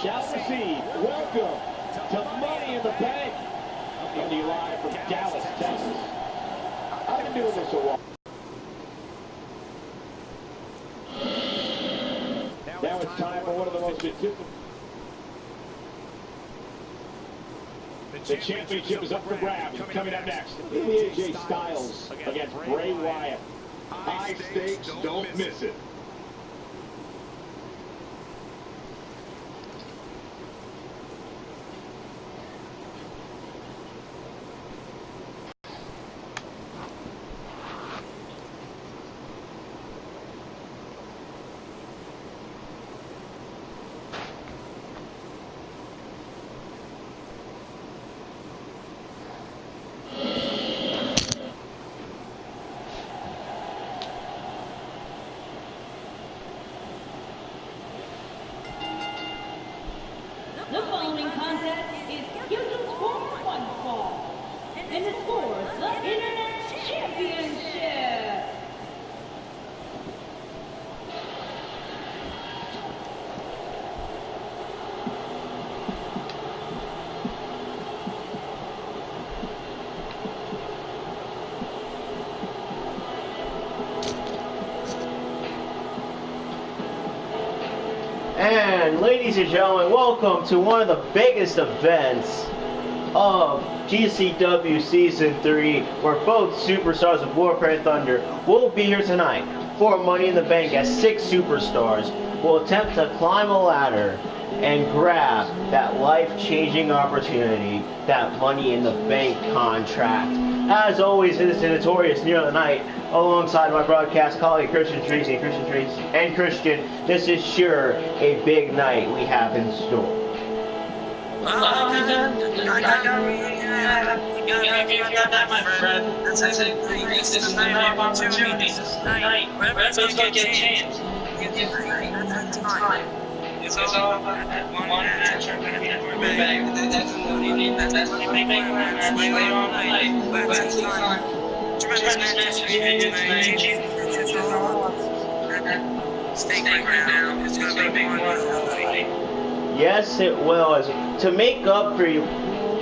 shall receive. Welcome to Money in the Bank. Coming to you live from Dallas, Texas. I've been doing this a while. Now it's time for one of the most difficult. The championship is up for grabs. Coming up next, AJ Styles against Bray Wyatt. High stakes, don't miss it. The following contest is scheduled for one fall, and it's for the Internet Championship. And ladies and gentlemen, welcome to one of the biggest events of GCW Season 3, where both superstars of Warfare and Thunder will be here tonight for Money in the Bank, as 6 superstars will attempt to climb a ladder and grab that life-changing opportunity, that Money in the Bank contract. As always, it is the notorious Near the Night, alongside my broadcast colleague Christian Tracy. And Christian, this is sure a big night we have in store. Well, I got that, my friend. This is an opportunity. Let's go get a chance. Give time. It's all about that one match. I'm gonna be at my bag. That's what you need. That's what you make later on tonight. But it's time. Tremendous match tonight. Stay right now. It's gonna be a big one. Yes, it will. As to make up for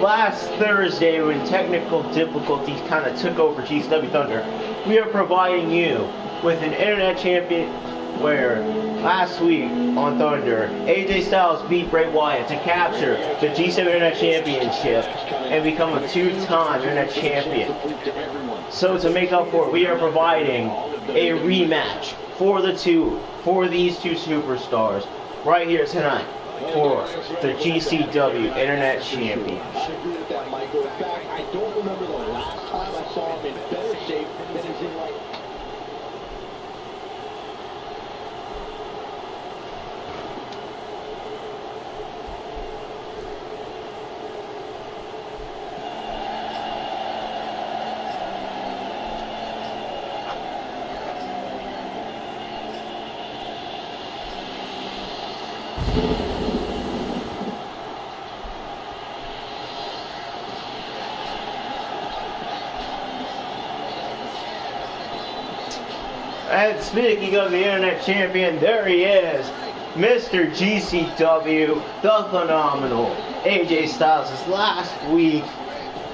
last Thursday when technical difficulties kind of took over GCW Thunder, we are providing you with an Internet Champion, where last week on Thunder, AJ Styles beat Bray Wyatt to capture the GCW Internet Championship and become a 2-time Internet Champion. So to make up for it, we are providing a rematch for these two superstars right here tonight for the GCW Internet Championship. I agree with that, Michael. In fact, I don't remember the last time I saw him in better shape than he's in right now. And speaking of the Internet Champion, there he is, Mr. GCW, the phenomenal AJ Styles. His last week,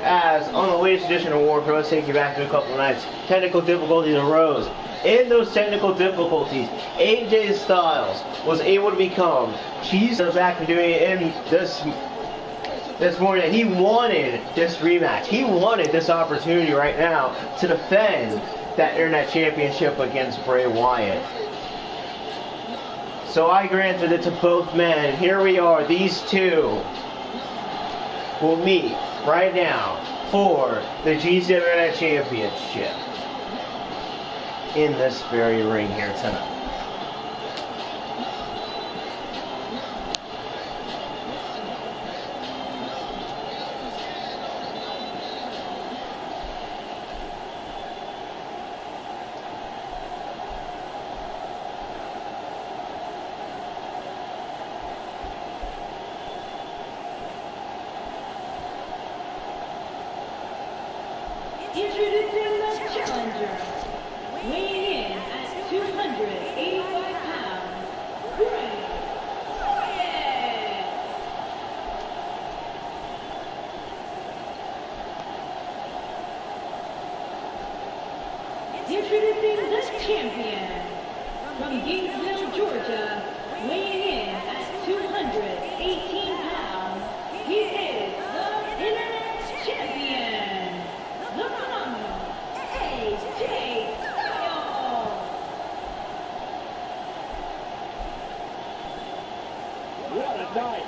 as on the latest edition of Warfare, let's take you back to a couple of nights, technical difficulties arose. In those technical difficulties, AJ Styles was able to become GCW back to doing it in this morning. He wanted this rematch. He wanted this opportunity right now to defend that Internet Championship against Bray Wyatt. So I granted it to both men. Here we are. These two will meet right now for the GCW Internet Championship in this very ring here tonight. Introducing the challenger, weighing in at 285 pounds, Bray Wyatt. Introducing the champion from Gainesville, Georgia, weighing in at 218 pounds, he is the Internet Champion, the phenomenal AJ Styles. What a night.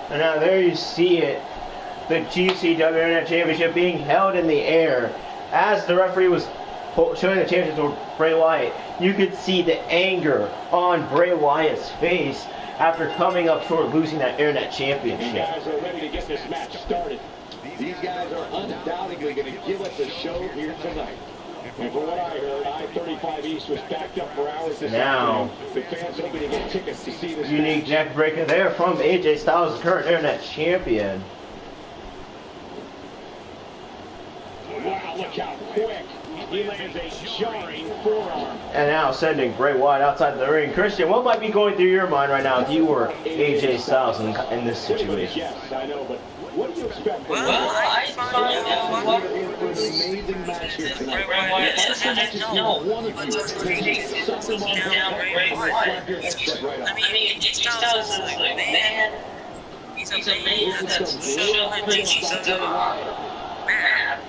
And now there you see it, the GCW Internet Championship being held in the air. As the referee was showing the championship to Bray Wyatt, you could see the anger on Bray Wyatt's face after coming up short losing that Internet Championship. These guys are ready to get this match started. These guys are undoubtedly going to give us a show here tonight. And from what I heard, I-35 East was backed up for hours this afternoon. The fans hoping to get tickets to see this unique match. neck breaker there from AJ Styles, the current Internet Champion. Wow, look how quick. He lands a jarring forearm. And now sending Bray Wyatt outside the ring. Christian, what might be going through your mind right now if you were AJ Styles in this situation? Yes, I know, but what do you expect? Well, I find out what an amazing match here tonight. Bray Wyatt is. I didn't know. But just taking down Bray Wyatt. I mean, AJ Styles is like, man, he's a man that's showing GCW. Man,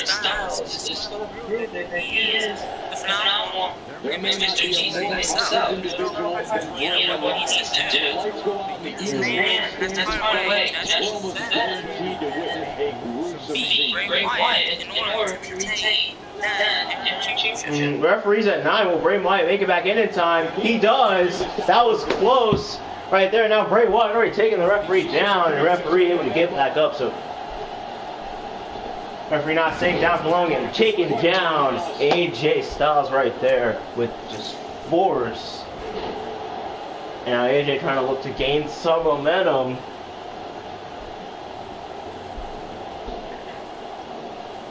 Styles is just so good that he is phenomenal. Mr. Jesus himself, you know what he needs to do. Man, that's my way. Just beat Bray Wyatt in order to retain that championship. Referees at 9. Will Bray Wyatt make it back in time? He does. That was close right there. Now Bray Wyatt already taking the referee down, and the referee able to get back up. So referee not staying down for long and taking down AJ Styles right there with just force. And now AJ trying to look to gain some momentum.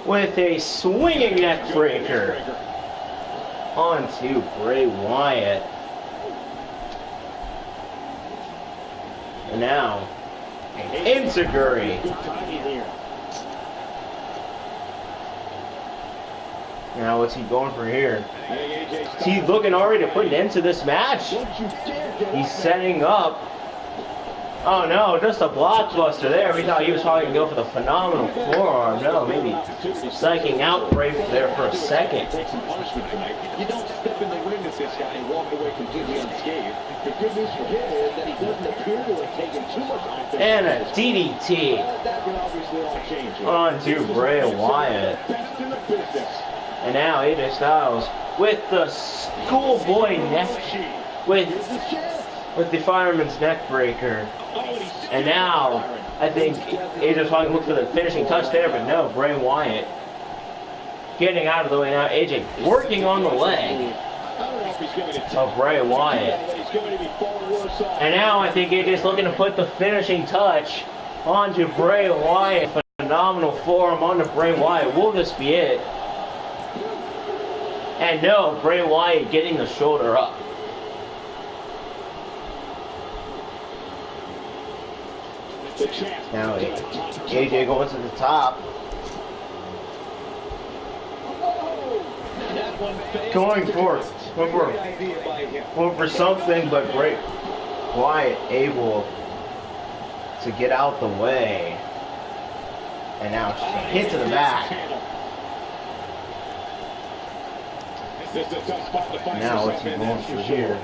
With a swinging neck breaker onto Bray Wyatt. And now Enziguri. Now what's he going for here? Is he looking already to put an end to this match? He's setting up. Oh no, just a blockbuster there. We thought he was probably going to go for the phenomenal forearm. No, maybe psyching out Bray there for a second. You don't step in the ring with this guy and walk away completely unscathed. The good news for him is that he doesn't appear to have taken too much offense. And a DDT That can obviously all change. onto Bray Wyatt. Best in the business. And now AJ Styles with the schoolboy neck, with the fireman's neck breaker. And now I think AJ's probably looking for the finishing touch there, but no, Bray Wyatt getting out of the way now. AJ working on the leg of Bray Wyatt. And now I think AJ's looking to put the finishing touch onto Bray Wyatt. Phenomenal forearm onto Bray Wyatt. Will this be it? And no, Bray Wyatt getting the shoulder up. Now AJ going to the top. Going for something, but Bray Wyatt able to get out the way. And now hit to the back. Now what's he going for here?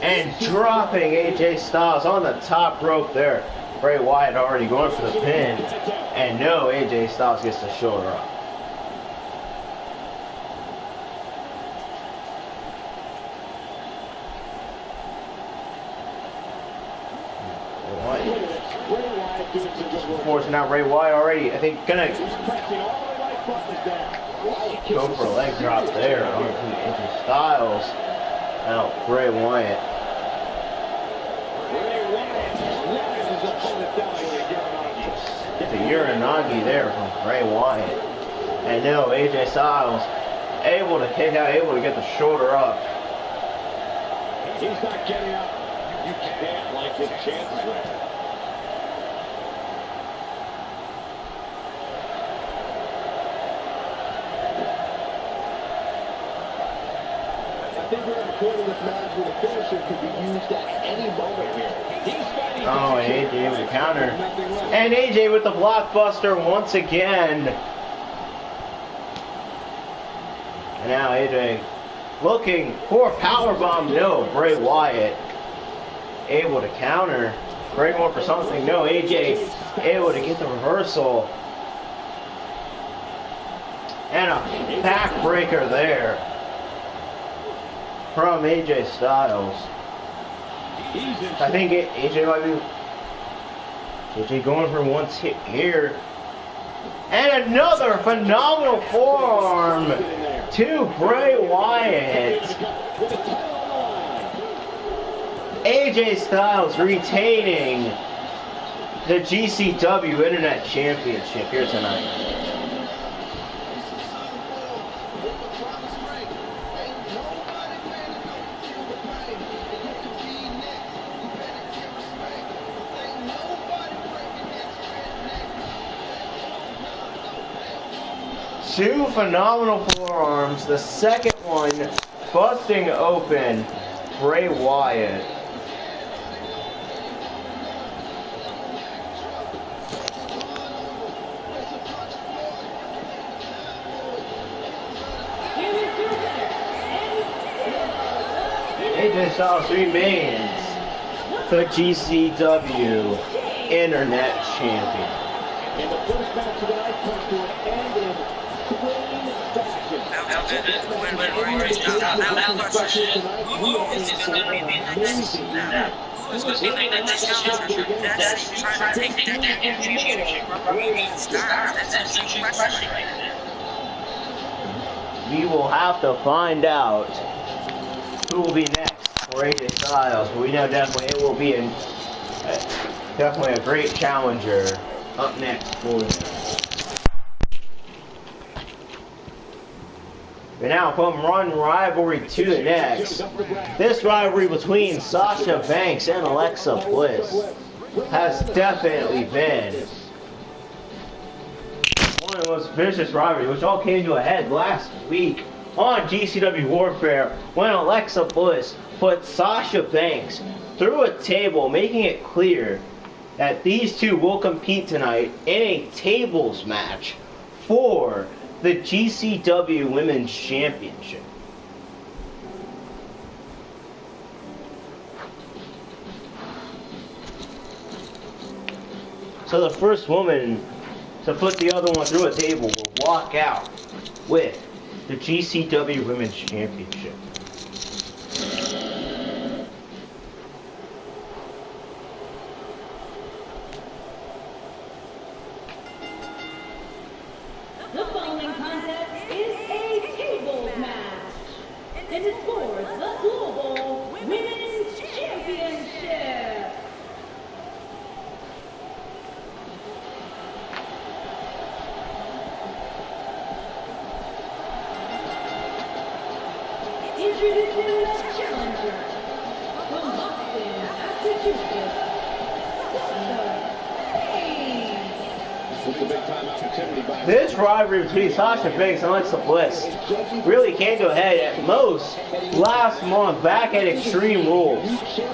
And dropping AJ Styles on the top rope there. Bray Wyatt already going for the pin. And no, AJ Styles gets the shoulder up. Of course, now Bray Wyatt already, I think, gonna go for a leg drop there onto AJ Styles. Now Bray Wyatt. It's a Uranagi there from Bray Wyatt. And now AJ Styles able to kick out, able to get the shoulder up. He's not getting up. You can't like his chances there. I think we're recording this match where the finisher could be used at any moment here. Oh, AJ with the counter. And AJ with the blockbuster once again. And now AJ looking for powerbomb. No, Bray Wyatt able to counter. Bray going for something. No, AJ able to get the reversal. And a backbreaker there from AJ Styles. I think AJ might be going for one hit here. And another phenomenal forearm to Bray Wyatt. AJ Styles retaining the GCW Internet Championship here tonight. Two phenomenal forearms. The second one busting open Bray Wyatt. AJ Styles remains the GCW Internet Champion. And the first match of the night comes to an end in clean fashion. Who's going to be the next challenger? That's trying to take that championship from That's essentially wrestling right now. We will have to find out who will be next for AJ Styles, but we know definitely it will be definitely a great challenger up next for him. But now from one rivalry to the next, this rivalry between Sasha Banks and Alexa Bliss has definitely been one of the most vicious rivalries, which all came to a head last week on GCW Warfare when Alexa Bliss put Sasha Banks through a table, making it clear that these two will compete tonight in a tables match for the GCW Women's Championship. So the first woman to put the other one through a table will walk out with the GCW Women's Championship. The following contest is a tables match, and it's for the Global Women's Championship. Introducing the challenger from Boston, Massachusetts, This rivalry between Sasha Banks and Alexa Bliss really came to a head at most last month back at Extreme Rules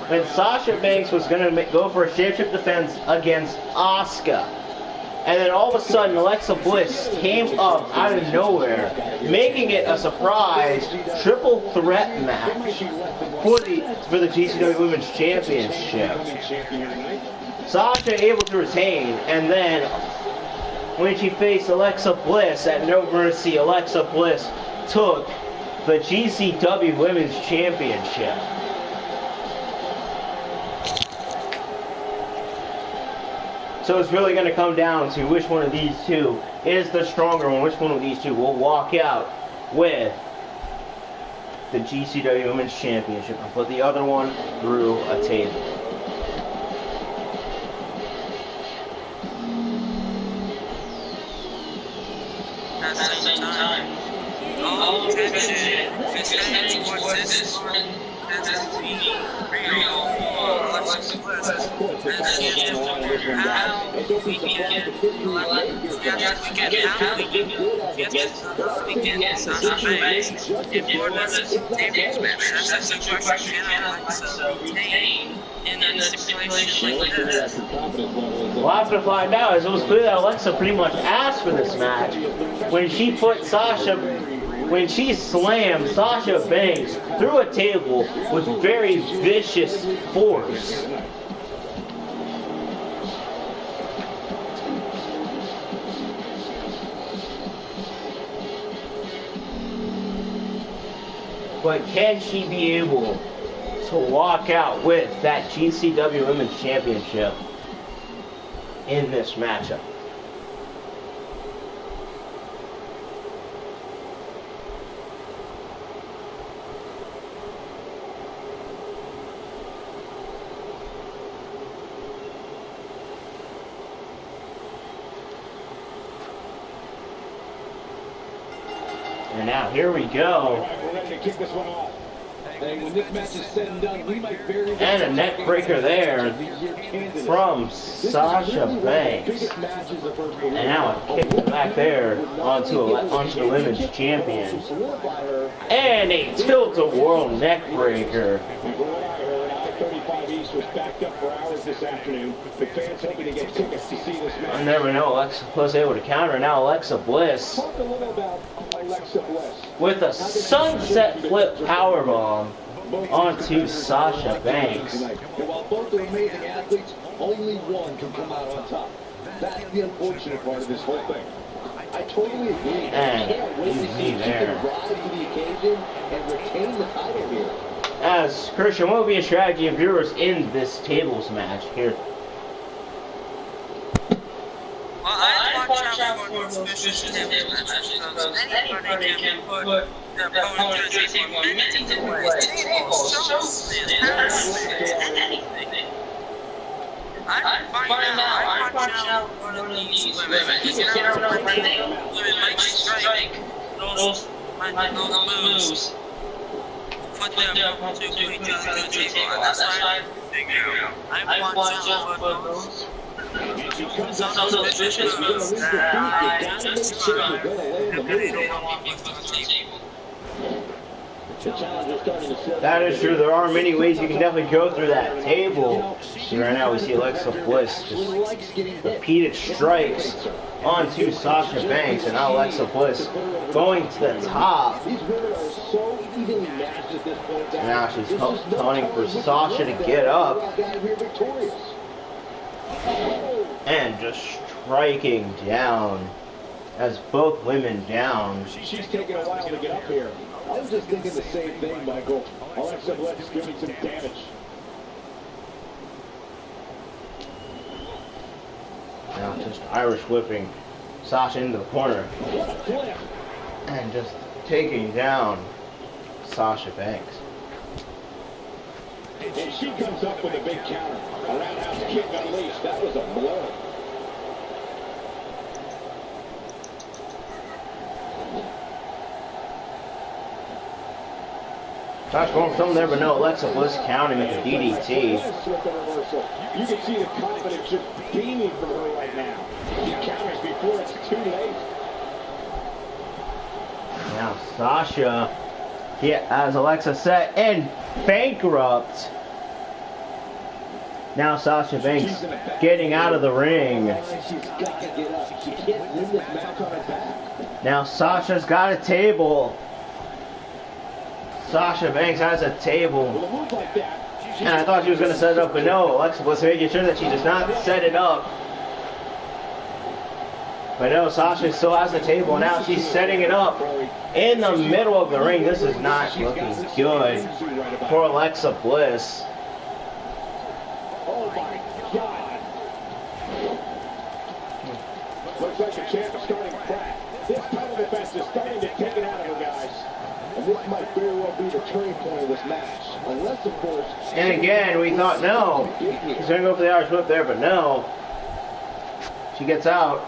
when Sasha Banks was going to go for a championship defense against Asuka. And then all of a sudden Alexa Bliss came up out of nowhere, making it a surprise triple threat match for the GCW Women's Championship. Sasha able to retain, and then when she faced Alexa Bliss at No Mercy, Alexa Bliss took the GCW Women's Championship. So it's really going to come down to which one of these two is the stronger one, which one of these two will walk out with the GCW Women's Championship and put the other one through a table. At the same time, all attention is heading towards this one This is the real Alexa Bliss. And then she has to wonder how we can get Sasha Banks if you were this tables match. That's the question. Can Alexa retain in a situation like this? We'll have to find out, as it was clear that Alexa pretty much asked for this match when she slammed Sasha Banks through a table with very vicious force. But can she be able to walk out with that GCW Women's Championship in this matchup? And now here we go. We're ready to kick this one off. And when this match is said and done, we might very well And a neck breaker there from Sasha Banks. And now a kick back there onto the women's champion. And a tilt-a-whirl neck breaker. And from what I heard, I-35 East was backed up for hours this afternoon. The fans hoping to get tickets to see this match. I never know. Alexa Bliss able to counter. Now Alexa Bliss Talk a little about Alexa Bliss. with a sunset flip powerbomb onto Sasha Banks. And while both are amazing athletes, only one can come out on top. That's the unfortunate part of this whole thing. I totally agree. And I can't wait to see if she can rise to the occasion and retain the title here. As Christian, what will be a strategy of viewers in this tables match here? Well, I watch out for those vicious tables matches because anybody can put their opponent to a table in many different ways. Tables, showcases, anything. I find out, I watch out for these women. You know, women might strike those moves. Put them to each other to the table. And that's why I watch out for those. Some of those vicious moves that I just described. They don't want me to the table. That is true. There are many ways you can definitely go through that table. So right now we see Alexa Bliss just repeated strikes onto Sasha Banks, and now Alexa Bliss going to the top. Now she's taunting for Sasha to get up. And just striking down as both women down. She's taking a while to get up here. I was just thinking the same thing, Michael. Alexa Bliss is giving some damage. Now just Irish whipping Sasha into the corner. And just taking down Sasha Banks. And she comes up with a big counter. A roundhouse kick unleashed. That was a blow. Josh going from there, but no, Alexa Bliss counting with the DDT. You can see the confidence just beaming from her right now. She counters before it's too late. Now Sasha, as Alexa said, and bankrupt. Now Sasha Banks getting out of the ring. Now Sasha's got a table. Sasha Banks has a table. And I thought she was going to set it up, but no, Alexa was making sure that she does not set it up. But no, Sasha still has the table. Now she's setting it up in the middle of the ring. This is not looking good for Alexa Bliss. Oh my God. Looks like the champ is starting crack. This title defense is starting to take it out of her, guys. And this might very well be the turning point of this match. Unless, of course... And again, we thought, no. She's going to go for the Irish whip there, but no. She gets out.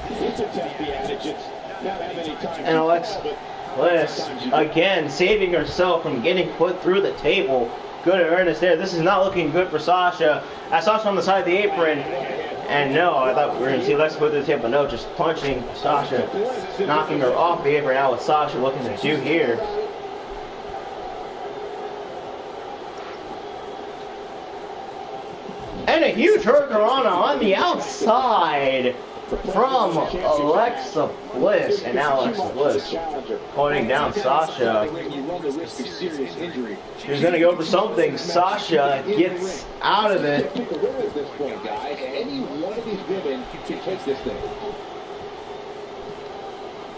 It's a test the adage. It's not that many times. And Alexa... Bliss, again, saving herself from getting put through the table. Good earnest there. This is not looking good for Sasha. Sasha on the side of the apron. And no, I thought we were going to see Alexa put through the table. No, just punching Sasha, knocking her off the apron. Now what Sasha looking to do here. And a huge hurricanrana on the outside from Alexa Bliss. And now Alexa Bliss pointing down Sasha. She's going to go for something. Sasha gets out of it.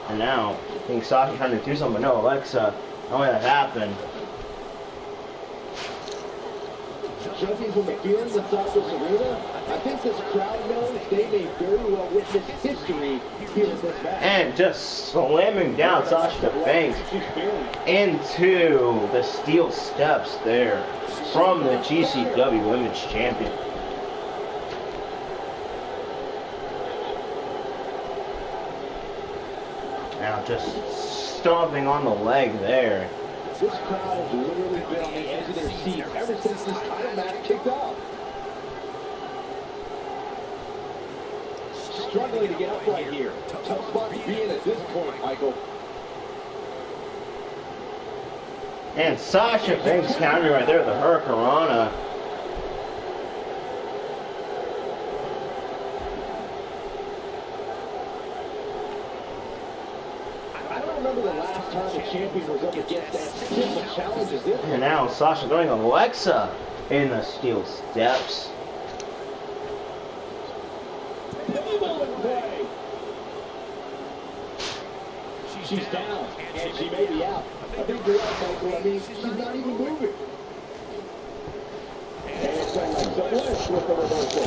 And now, I think Sasha trying to do something. No, Alexa, don't let that happen. Judging from the feelings inside this arena, I think this crowd knows they may very well witness history here in this match. And just slamming down Sasha Banks into the steel steps there from the GCW Women's Champion. Now just stomping on the leg there. This crowd has literally been on the edge of their seat ever since this title match kicked off. Struggling to get up right here. Tough spot to be in at this point, Michael. And Sasha Banks counter right there with the hurricanrana. I don't remember the last time the champion was up against that simple challenge as this. And now Sasha going Alexa in the steel steps. She's down, and she may be out. I think you're right, Michael. I mean, she's not even moving. And it's Alexa Bliss with the reversal.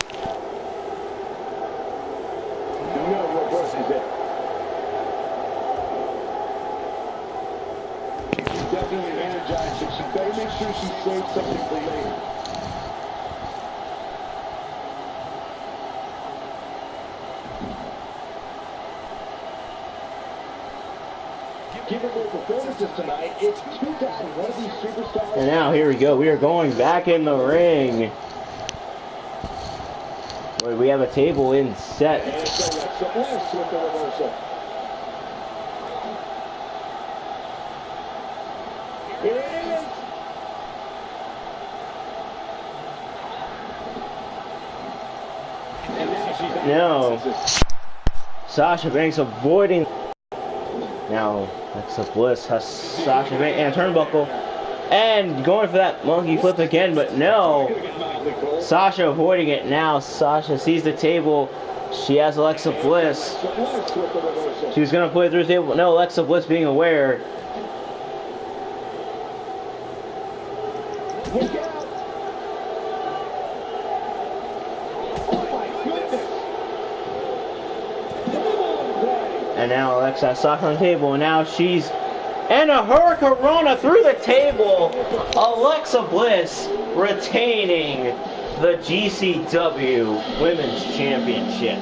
No reverses it. She's definitely energized, but she better make sure she saves something for later. Given their performances tonight, it's too bad one of these superstars. And now here we go. We are going back in the ring. Where we have a table in set. And it's Alexa Bliss with the reversal. Here it is. And now she's out. No. Sasha Banks avoiding. Now Alexa Bliss has Sasha Banks and a turnbuckle. And going for that monkey flip again, but no. Sasha avoiding it now. Sasha sees the table. She has Alexa Bliss. She was going to put it through the table, but no, Alexa Bliss being aware. Look out. Oh my goodness. And now Alexa has Sasha on the table, and now she's... And a hurricanrana through the table. Alexa Bliss retaining the GCW Women's Championship.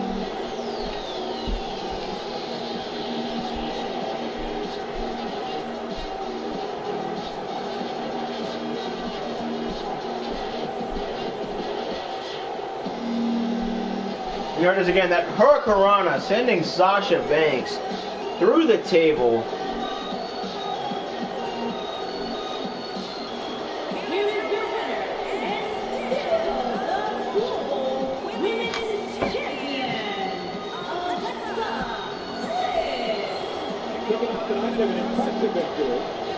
Here it is again, that hurricanrana sending Sasha Banks through the table.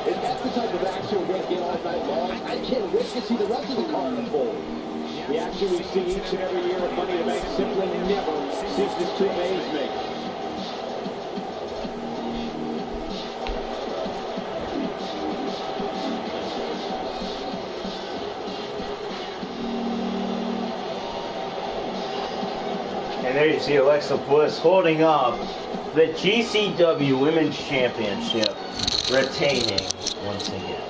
If that's the type of action we're going to get all night long, I can't wait to see the rest of the card unfold. The action we see each and every year at Money to Bank simply never ceases to amaze me. And there you see Alexa Bliss holding up the GCW Women's Championship, retaining once again.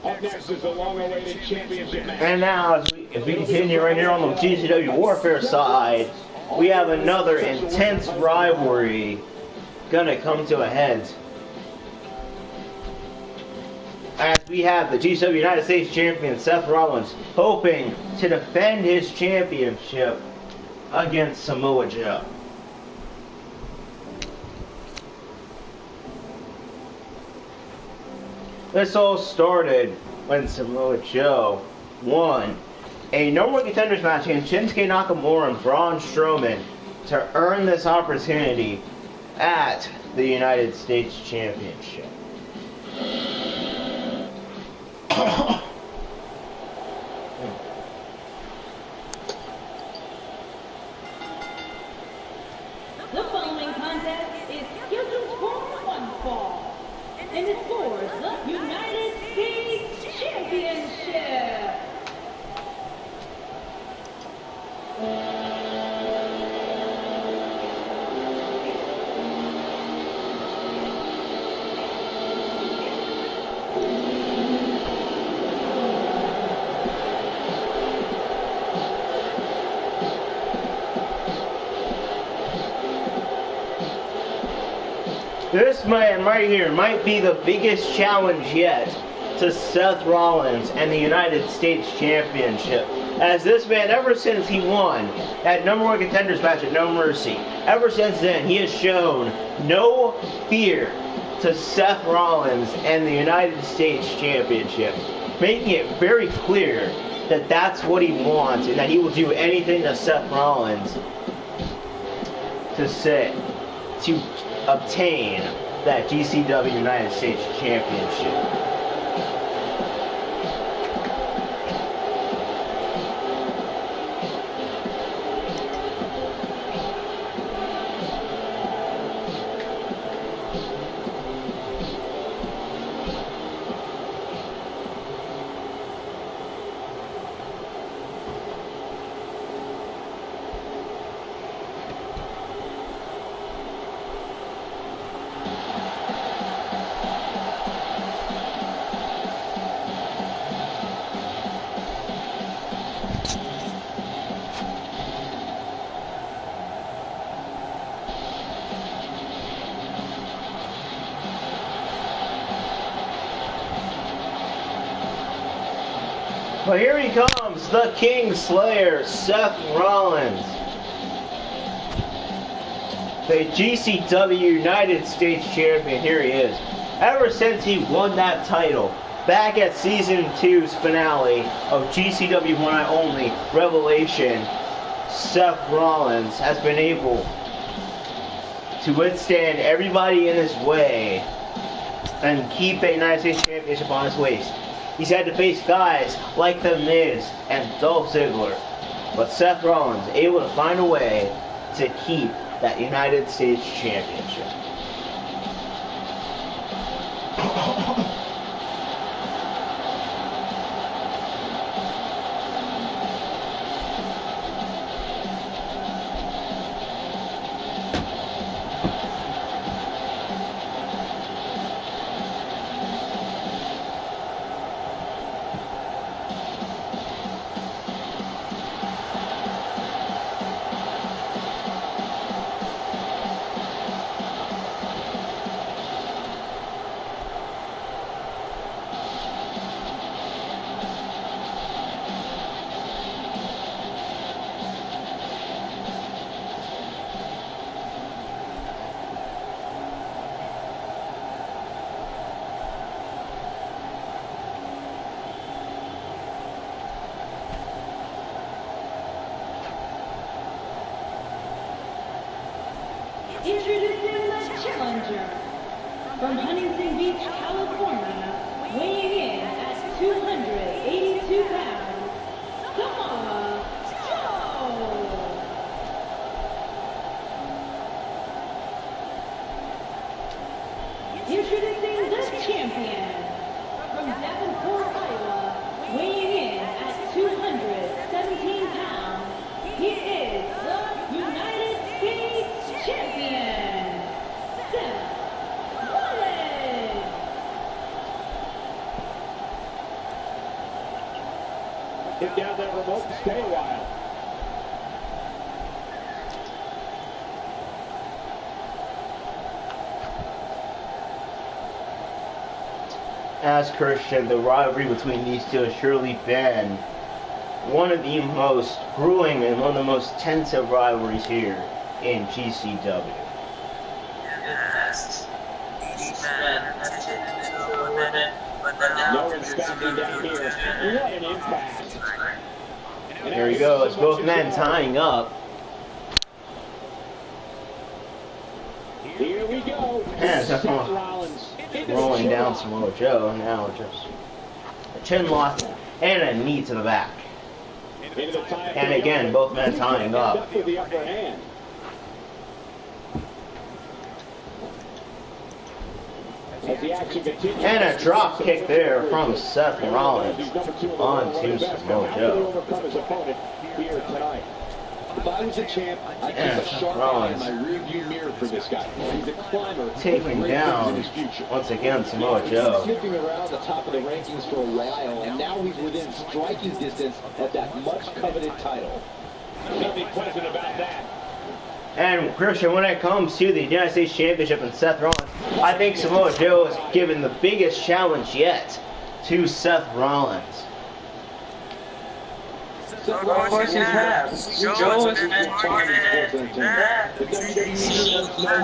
Up next, is the long-awaited championship match. And now, as we continue right here on the GCW Warfare side, we have another intense rivalry gonna come to a head. As we have the GCW United States Champion Seth Rollins hoping to defend his championship against Samoa Joe. This all started when Samoa Joe won a number one contenders match against Shinsuke Nakamura and Braun Strowman to earn this opportunity at the United States Championship. The following contest is scheduled for one fall, and it's for the United States Championship. This man right here might be the biggest challenge yet to Seth Rollins and the United States Championship. As this man, ever since he won that number one contenders match at No Mercy, ever since then, he has shown no fear to Seth Rollins and the United States Championship, making it very clear that that's what he wants and that he will do anything to Seth Rollins to obtain that GCW United States Championship. But here he comes, the King Slayer, Seth Rollins. The GCW United States Champion, here he is. Ever since he won that title, back at Season 2's finale of GCW Money Only Revelation, Seth Rollins has been able to withstand everybody in his way and keep the United States Championship on his waist. He's had to face guys like The Miz and Dolph Ziggler, but Seth Rollins able to find a way to keep that United States Championship. Introducing the challenger from Huntington Beach, California, weighing in at 282 pounds, Samoa Joe. Introducing the champion from Davenport, Iowa, weighing in at 217 pounds, he is the United States Champion, Seth Rollins. Get down that remote and stay a while. As Christian, the rivalry between these two has surely been one of the most grueling and one of the most tense of rivalries here in GCW. Yes. Each man has taken to a limit, but now No respecting down here. What an impact. There he goes, both men tying up. Here we go. And Seth Rollins rolling down Samoa Joe. Now just a chin lock and a knee to the back. And again, both men tying up. With the upper hand. As the action continues, And a drop kick there from Seth Rollins onto Samoa Joe. overcome his opponent here tonight. If I was a champ, I'd And keep a sharp eye in my rearview mirror for this guy. He's a climber. Taking down, once again, Samoa He's been Joe. sniffing around the top of the rankings for a while, and now he's within striking distance of that much-coveted title. Nothing pleasant about that. And Christian, when it comes to the United States Championship and Seth Rollins, I think Samoa Joe has given the biggest challenge yet to Seth Rollins. Of course he has. Joe has been targeted. The WWE has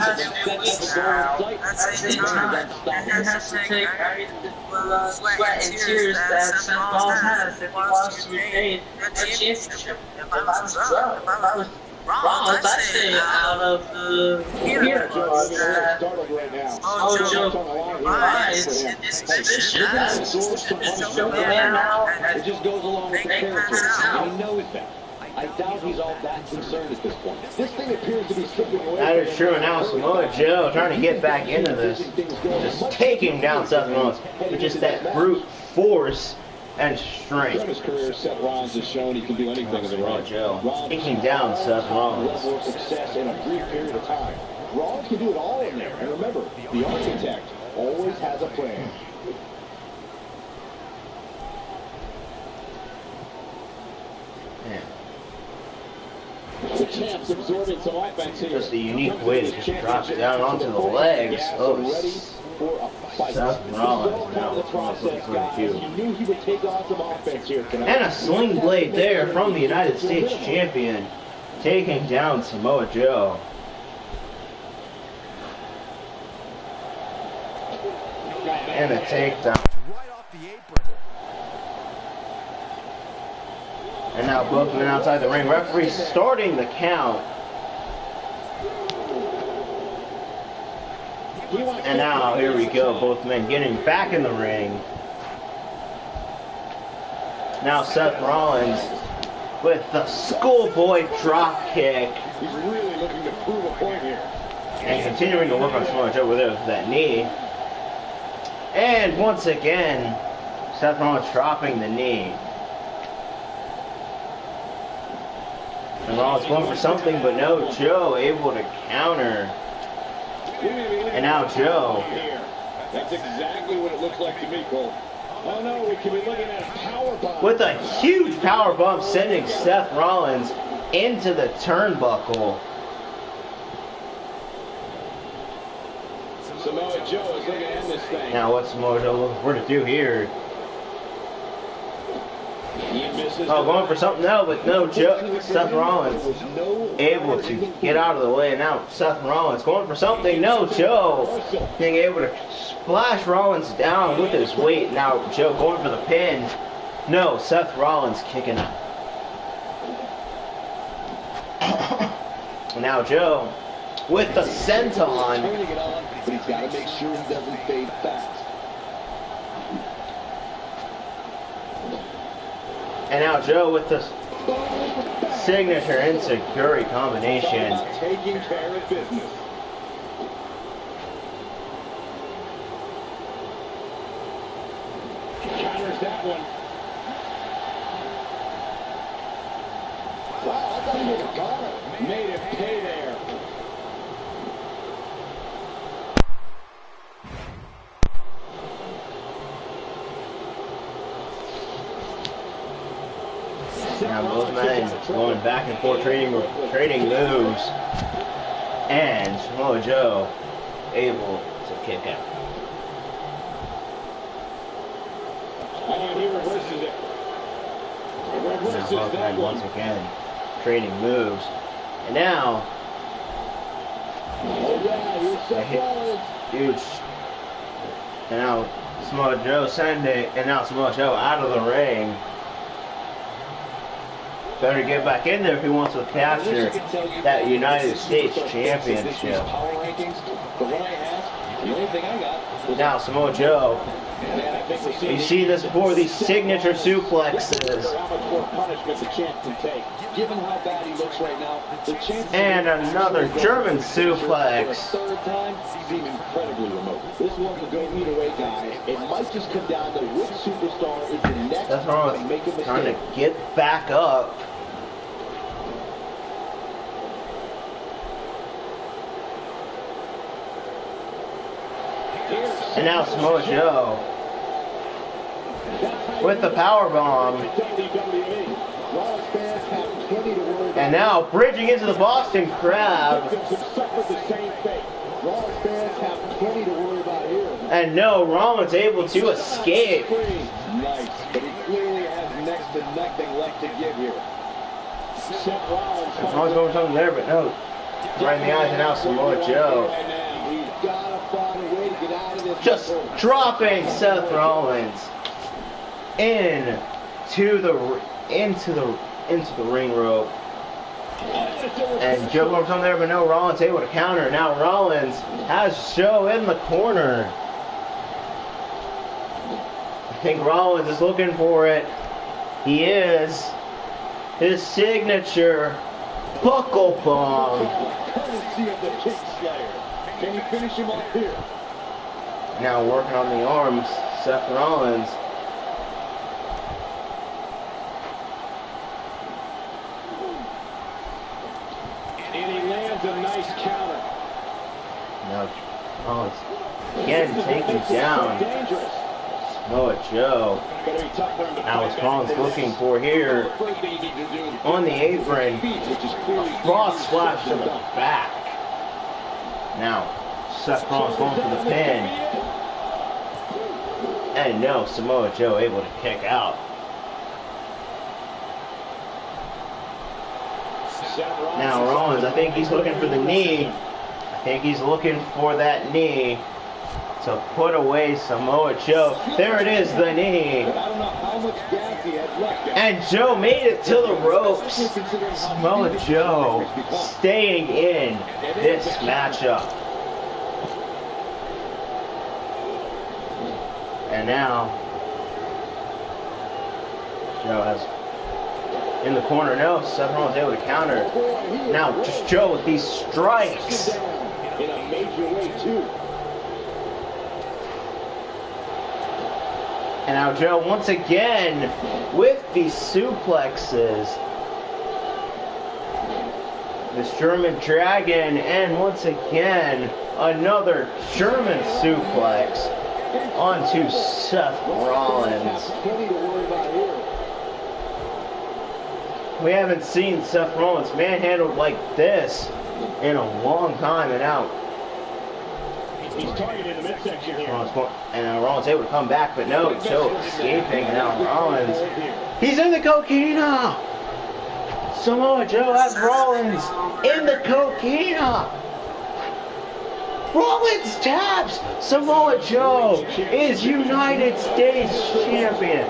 set the goal in sight. That's a time. He has to take every sweat and tears that Seth Rollins has if he wants to retain a championship. If I was Rollins, I'd stay out of the here. Joe provides in this position. It just goes along with the territory. And he knows that. I doubt he's all that concerned at this point. This thing appears to be slipping away. That is true, and now Samoa Joe trying to get back into this, just taking down Seth Rollins with just that brute force and Throughout strength. his career, Seth Rollins has shown he can do anything in the Samoa ring. Joe taking down Seth Rollins. Level of success in a brief period of time. Rollins can do it all in there. And remember, the architect always has a plan. Yeah. The champ's absorbing some offense here. Just a unique way to just drop it down onto the legs of Seth Rollins. Now The process, guys. You knew he would take on some offense here tonight. And a sling blade there from the United States champion, taking down Samoa Joe. And a takedown. And now both men outside the ring. Referee starting the count. And now here we go. Both men getting back in the ring. Now Seth Rollins with the schoolboy drop kick. He's really looking to prove a point here. And continuing to work on Samoa Joe with that knee. And once again, Seth Rollins dropping the knee. And Rollins going for something, but no, Joe able to counter. And now Joe. That's exactly what it looks like to me, Cole. Oh no, we could be looking at a power bomb. With a huge power bomb sending Seth Rollins into the turnbuckle. Samoa Joe is looking to end this thing. Now what's Samoa Joe looking for to do here? Oh, going for something else, but no, Joe, Seth Rollins able to get out of the way. And now Seth Rollins going for something. No, Joe being able to splash Rollins down with his weight. Now Joe going for the pin. No, Seth Rollins kicking out. Now Joe with the senton. But he's got to make sure he doesn't fade fast. And now Joe with the signature enziguri combination. Taking care of business. Counters that one. Wow, I thought he was a goner. Made him pay there. Now both men going back and forth trading moves. And Samoa Joe able to kick out. And he reverses it. Now both men once again trading moves. And now huge. And now Samoa Joe Samoa Joe out of the ring. Better get back in there if he wants to capture that United States Championship. Now Samoa Joe, you see this before, these signature suplexes. And another German suplex. That's wrong. Trying to get back up. And now Samoa Joe with the power bomb. And now bridging into the Boston Crab. And no, Rollins able to escape. Nice, but he clearly has next to nothing left to give here. Rollins going something there, but no. Right in the eyes, and now Samoa Joe. Just dropping Seth Rollins into the ring rope. And Joe going something there, but no, Rollins able to counter. Now Rollins has Joe in the corner. I think Rollins is looking for it. He is. His signature buckle bomb. Can you finish him off here? Now working on the arms, Seth Rollins. And he lands a nice counter. Now Rollins again taking down Samoa Joe. Now it's Rollins looking for here on the apron. A cross splash to the back. Now Seth Rollins going for the pin. And no, Samoa Joe able to kick out. Now Rollins, I think he's looking for the knee. I think he's looking for that knee to put away Samoa Joe. There it is, the knee. And Joe made it to the ropes. Samoa Joe staying in this matchup. And now Joe has in the corner. No, Seth Rollins able to counter. Now just Joe with these strikes. In a major way too. And now Joe once again with these suplexes. This German Dragon, and once again another German suplex onto Seth Rollins. We haven't seen Seth Rollins manhandled like this in a long time, and now he's targeted in the midsection here. And now Rollins able to come back, but no, Joe escaping. And now Rollins, he's in the coquina. Samoa Joe has Rollins in the coquina. Rollins taps. Samoa Joe is United States champion.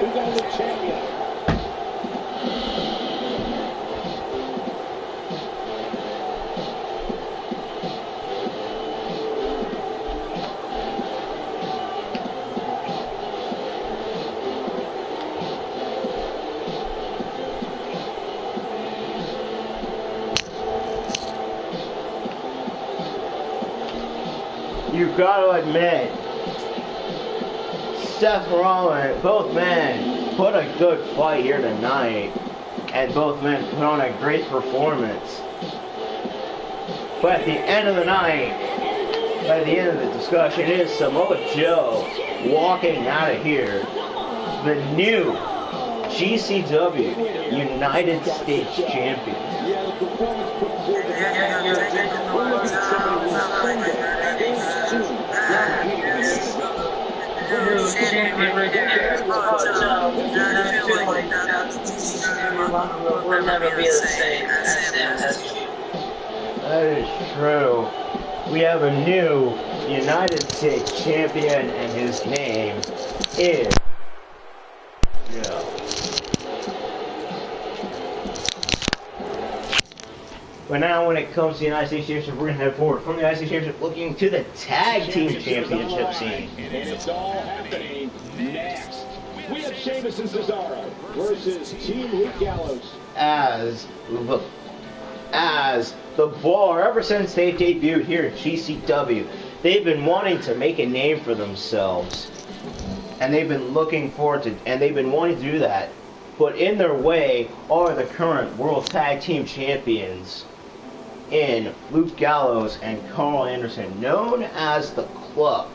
You gotta admit, Seth Rollins, both men put a good fight here tonight, and both men put on a great performance. But at the end of the night, by the end of the discussion, it is Samoa Joe walking out of here, the new GCW United States Champions. Yeah, the performance put forward the we're looking at somebody who is Sunday and soon competing in this event. We'll never be the same as That is true. We have a new United States champion, and his name is Joe. But now when it comes to the United States Championship, we're going to head forward from the United States Championship looking to the Tag Team Championship scene. And it's all happening next. We have Sheamus and Cesaro versus Team Luke Gallows. As the Bar, ever since they debuted here at GCW, they've been wanting to make a name for themselves. And they've been looking forward to, and they've been wanting to do that. But in their way are the current World Tag Team Champions in Luke Gallows and Carl Anderson, known as the Club.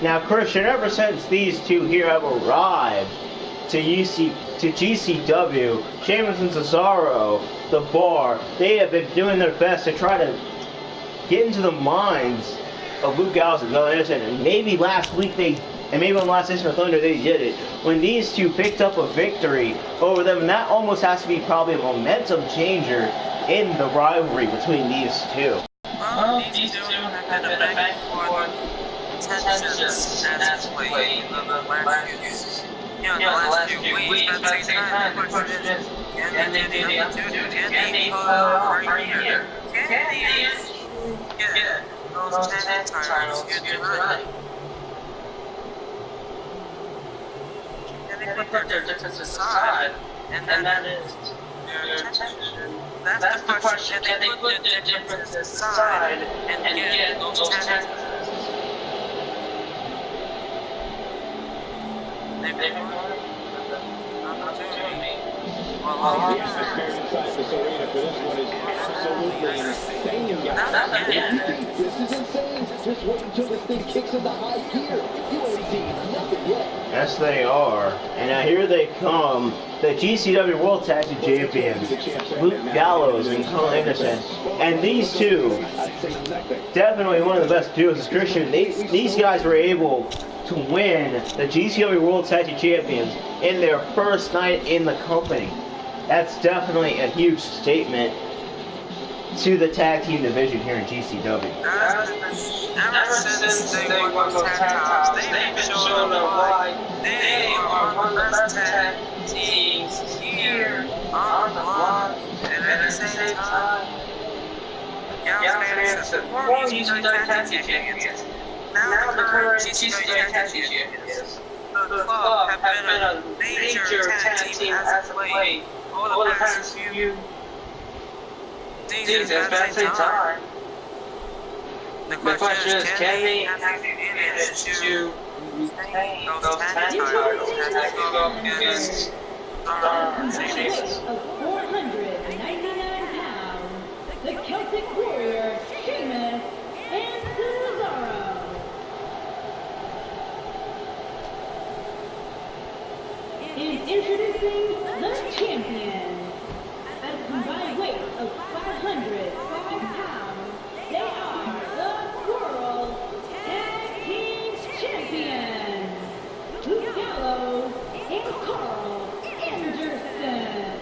Now, Christian, ever since these two here have arrived to GCW, Sheamus and Cesaro, the Bar, they have been doing their best to try to get into the minds of Luke Gallows and Carl Anderson. And maybe last week maybe on last Nation of Thunder they did it. When these two picked up a victory over them, and that almost has to be probably a momentum changer in the rivalry between these two. Well, these two have had a back and forth tensions as we play in the last few weeks, but at the same time, the question is, can they do the opportunity? Can they pull off right here? Can they get those 10 titles good tonight? Can they put their differences aside, and that is their attention? That's the question. Can they put their differences aside and get those 10 titles? They've been opportunity. The atmosphere inside this arena for this one is absolutely insane, guys. If you think this is insane, just wait until this thing kicks into high gear. You ain't seen nothing yet. Yes, they are. And now here they come, the GCW World Tag Team Champions, Luke Gallows and Carl Anderson. And these two, definitely one of the best duos is Christian. These guys were able to win the GCW World Tag Team Champions in their first night in the company. That's definitely a huge statement to the tag team division here in GCW. Ever since they won those tag titles, they've been showing why they are one of the best tag teams here on the block. And at the same time, Gallows and Anderson, former GCW Tag Team Champions, now the current GCW Tag Team Champions. The club have been a major tag team as of late over the past few seasons, at the same time. The question is, can they manage to retain those tag titles and go up against Sheamus? Of 499 pounds, the Celtic Warrior, Sheamus, and Cesaro. And introducing the champion. At a combined weight of 505 pounds, they are the World Tag Team Champions, Luke Gallows and Carl Anderson.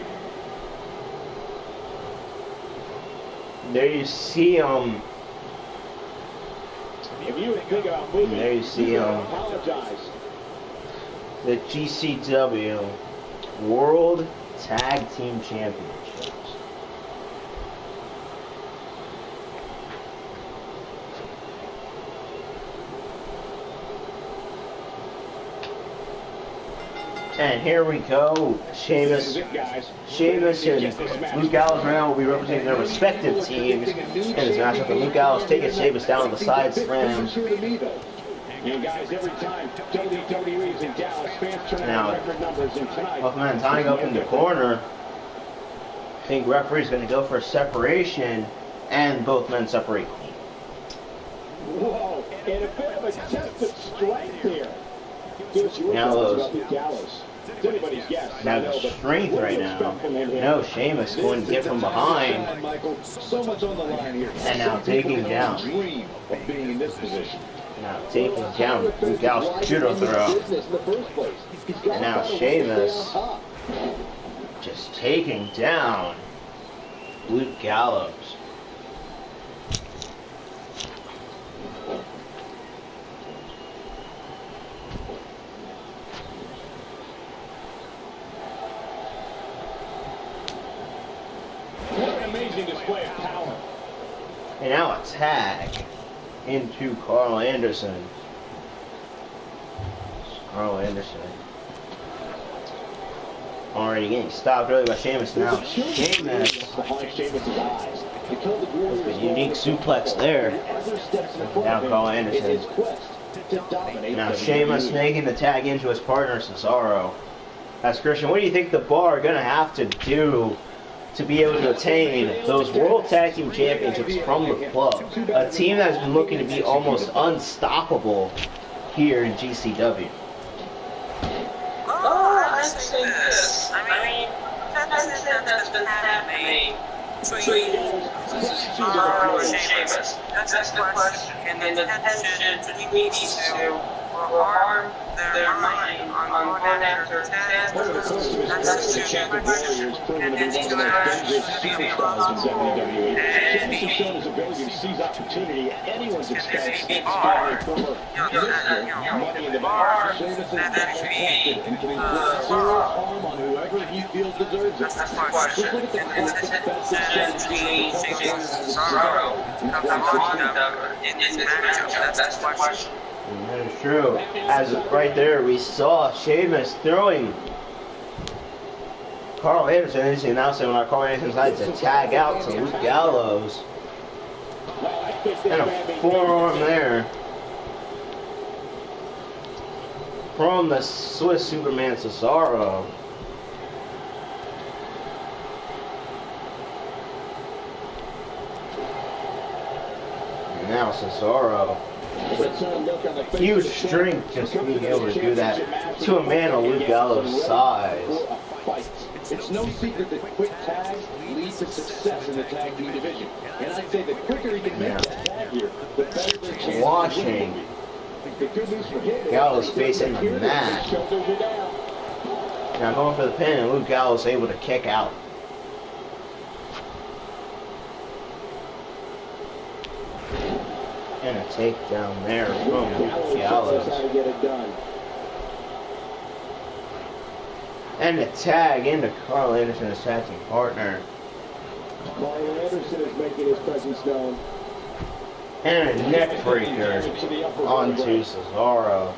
There you see If you would think about moving, there you see apologize. the GCW World Tag Team Championships. And here we go. Sheamus and Luke Gallows right now will be representing their respective teams in this matchup. And Luke Gallows taking Sheamus down on the side slam. You guys, every time WWE's in Dallas, fans turn out record numbers, and tonight, Huffman tying up in the corner. I think referee's going to go for a separation, and both men separate clean. Whoa, and a bit of a test of strength here. Now those. It's anybody's guess. Now the strength right now. No, Sheamus going to get from behind. So much on the line here. And now taking down. Dream of being in this position. Now taking down Luke Gallows' judo throw. And now Sheamus just taking down Luke Gallows. What an amazing display of power. And now a tag into Carl Anderson. Carl Anderson. Already getting stopped early by Sheamus now. Sheamus. Behind Sheamus' eyes. With a unique suplex there. Now Carl Anderson. Now Sheamus making the tag into his partner Cesaro. That's Christian. What do you think the Bar are going to have to do to be able to attain those World Tag Team Championships from the club? A team that's been looking to be almost unstoppable here in GCW. Oh, I think this. I mean, that's been happening between Cesaro and Sheamus. That's the question. And the tension between these two will harm their mind on going after tag. That's the question. And then these two are going to be able to and Sheamus has shown his ability to seize opportunity at anyone's expense. Money in the bar, that could be harm on whoever he feels deserves it. that's the question. And the tension between Sheamus and Cesaro comes on in this matchup. That's the question. That is true. As right there, we saw Sheamus throwing Carl Anderson. And he's announcing when Carl Anderson decides to tag out to Luke Gallows. And a forearm there from the Swiss Superman Cesaro. And now Cesaro. Huge strength just being able to do that to a man of Luke Gallows' size. It's no secret that quick tags lead to success in the tag team division. And I'd say the quicker he can make that tag here, the better their chance. Watching Gallows facing the mat. Now going for the pin, and Luke Gallows able to kick out. And a takedown there from Luke Gallows. And a tag into Carl Anderson, his tag team partner. Carl Anderson is making his presence known. And a neck breaker onto Cesaro.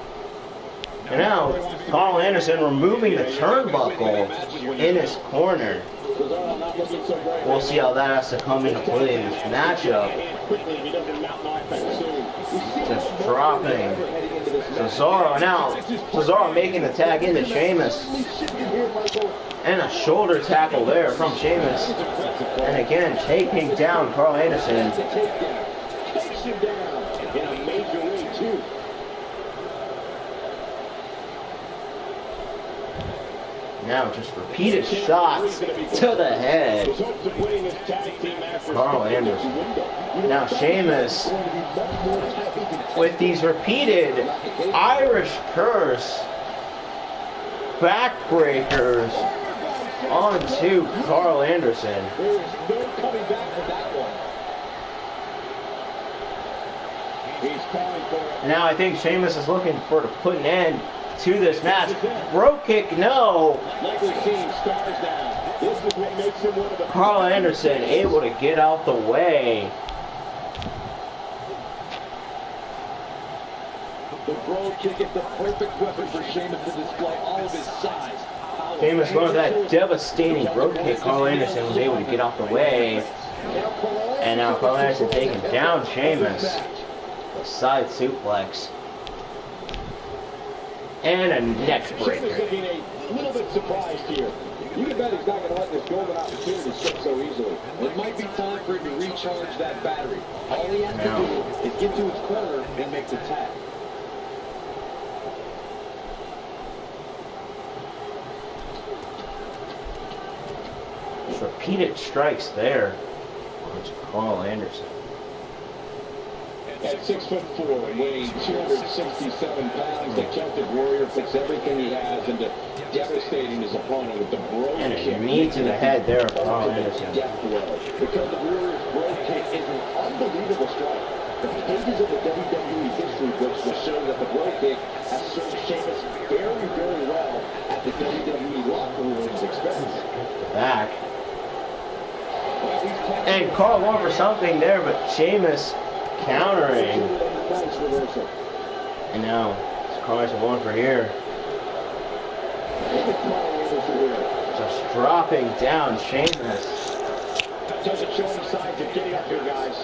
And now, Carl Anderson removing the turnbuckle in his corner. We'll see how that has to come into play in this matchup. Just dropping Cesaro. Now, Cesaro making the tag into Sheamus. And a shoulder tackle there from Sheamus. And again, taking down Carl Anderson. Now just repeated shots to the head. Carl Anderson. Now Sheamus with these repeated Irish curse backbreakers onto Carl Anderson. Now I think Sheamus is looking to put an end to this match. Rope kick, no. Carl Anderson able to get out the way. The rope kick is the perfect weapon for Sheamus to display all of his size. Sheamus going for that devastating rope kick. Carl Anderson was able to get out the way. And now Carl Anderson taking down Sheamus. The side suplex. And a neck breaker. Looking a little bit surprised here. You can bet he's not going to let this golden opportunity slip so easily. It might be time for him to recharge that battery. All he has to do is get to his corner and make the tag. Repeated strikes there. It's Carl Anderson. At 6'4", weighing 267 pounds, the Celtic Warrior puts everything he has into devastating his opponent with the brogue kick. And a knee to the head there of Carl Anderson. Because the Warrior's brogue kick is an unbelievable strike. The pages of the WWE history books will show that the brogue kick has served Sheamus very, very well at the WWE locker room's expense. Back. And Carl going for something there, but Sheamus countering. And now Carl Anderson going for here. Just dropping down Sheamus. Doesn't show any signs of getting up here, guys.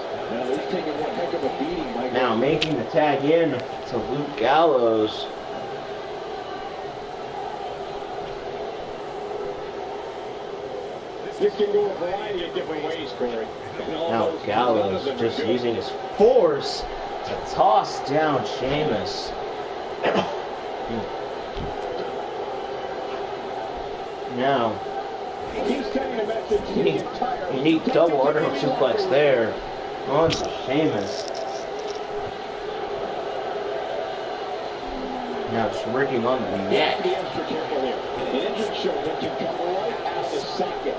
He's taking one heck of a beating. Now making the tag in to Luke Gallows. This can go a variety of different ways, Corey. Now Gallows just using his force to toss down Sheamus. Now, unique double underhook suplex there on Sheamus. Now just rigging on the neck. The extra careful here. The injured shoulder can come right out of the socket.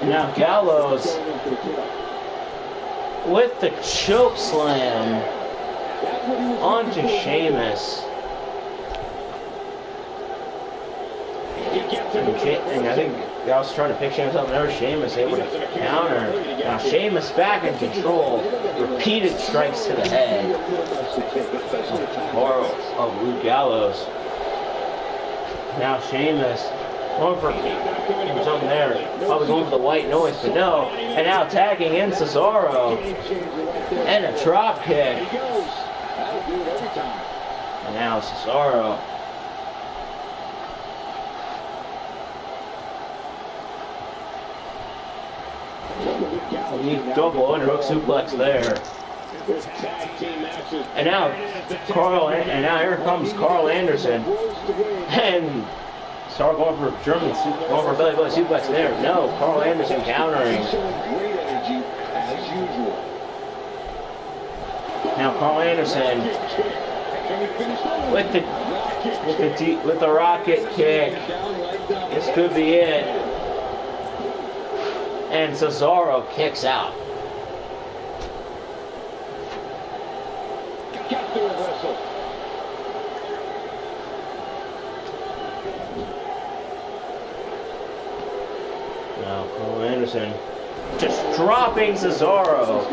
Now Gallows with the choke slam onto Sheamus. And I think Gallows trying to pick Sheamus up. There, Sheamus able to counter. Now Sheamus back in control. Repeated strikes to the head of Luke Gallows. Now Sheamus going for something there. Probably going for the white noise, but no. And now tagging in Cesaro. And a drop kick. And now Cesaro. Unique double underhook suplex there. And now here comes Carl Anderson. And start going for German, going for belly button suplex there. No, Carl Anderson countering. Now Carl Anderson with the rocket kick. This could be it. And Cesaro kicks out. Now Carl Anderson just dropping Cesaro.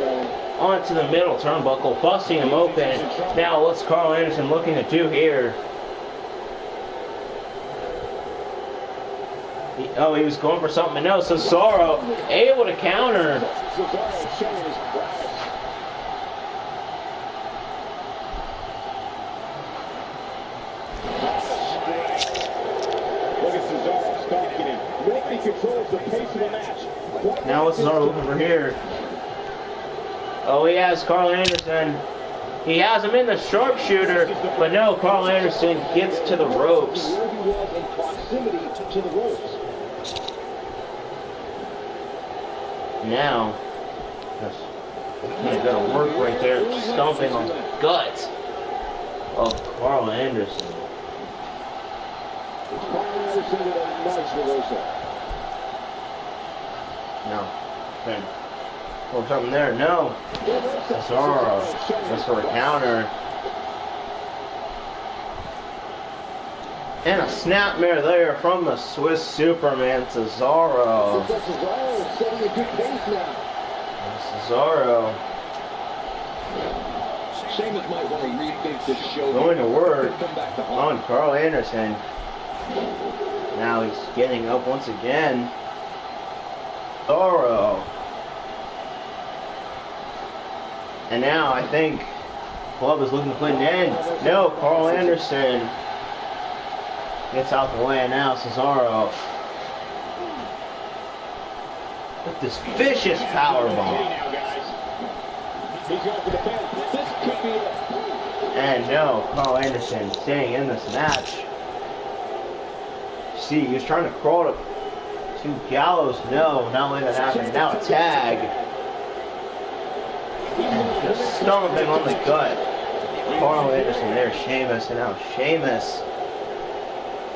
onto the middle turnbuckle, busting him open. Now what's Carl Anderson looking to do here? He was going for something else. Cesaro able to counter. Now what's Cesaro looking for here? Oh, he has Carl Anderson. He has him in the sharpshooter, but no, Carl Anderson gets to the ropes. Now, he's gonna work right there, stomping on the guts of Carl Anderson. No. Okay. Oh, something there. No. Cesaro. That's for a counter. And a snapmare there from the Swiss Superman, Cesaro. Cesaro. Going to work on Carl Anderson. Now he's getting up once again. Cesaro. And now I think Club is looking to put an end. No, Carl Anderson gets out the way, and now Cesaro with this vicious powerbomb. And no, Carl Anderson staying in this match. See, he was trying to crawl to Gallows. No, not letting that happen. Now a tag. Just stomping on the gut. Carl Anderson there, Sheamus, and now Sheamus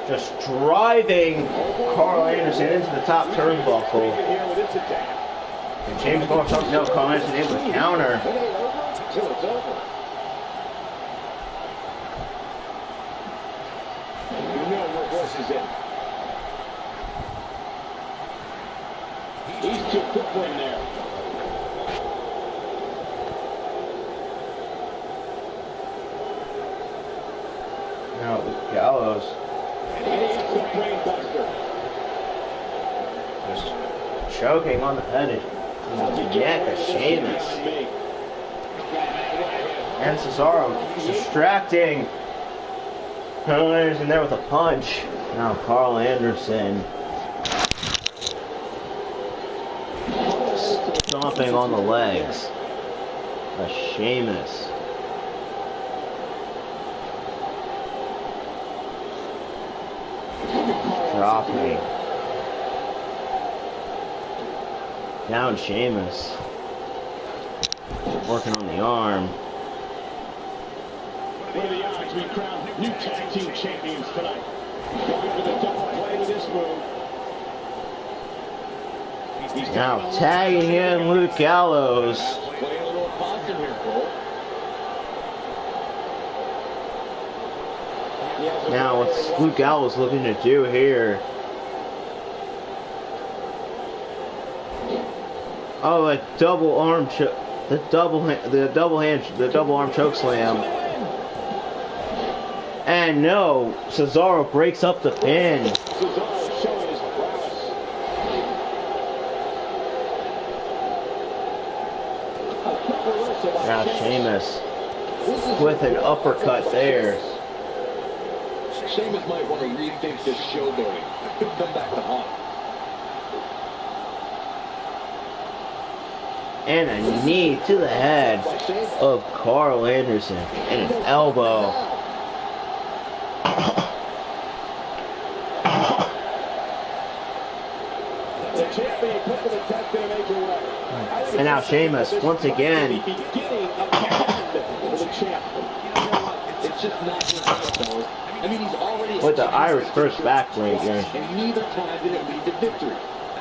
just driving Carl Anderson into the top turnbuckle. And James going for something else. Carl Anderson able to counter. He's too quick for him there. Now Gallows just choking on the head of Sheamus. And Cesaro distracting Carl Anderson there with a punch. Now Carl Anderson stomping on the legs of Sheamus. Dropping down Sheamus. Working on the arm. What are the odds we crown new tag team champions tonight? Going for the double play with this move. Now tagging in Luke Gallows. Playing a little Boston here, Cole. Now what's Luke Gallows looking to do here? Oh, a double arm the double arm choke slam. And no, Cesaro breaks up the pin. Now Sheamus with an uppercut there. Sheamus might want to rethink this showboating. Come back to haunt. And a knee to the head of Carl Anderson. And an elbow. And now Sheamus once again. With the Irish first backbreaker. And neither time did it lead to victory.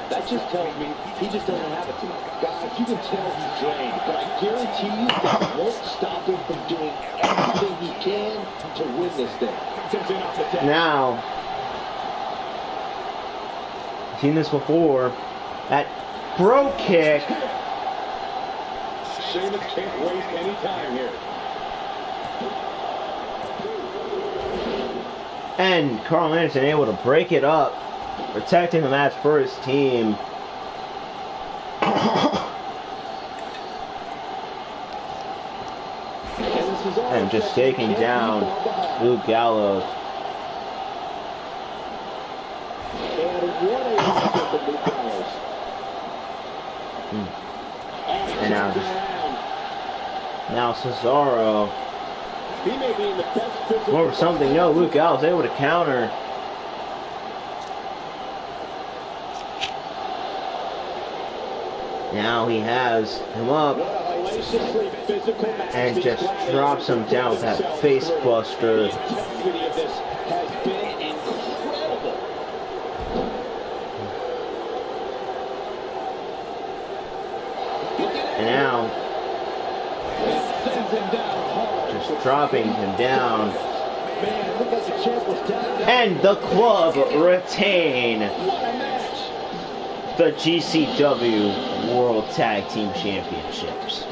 That just tells me he just doesn't have it to him. Guys, you can tell he's drained, but I guarantee you that won't stop him from doing everything he can to win this thing. Now, I've seen this before. That bro kick. Sheamus can't waste any time here. And Carl Anderson able to break it up, protecting the match for his team. And just taking down Luke Gallows. And now Cesaro. Or something. No, Luke Gallows able to counter. Now he has him up and just drops him down with that face buster. And now just dropping him down. And the club retain the GCW World Tag Team Championships.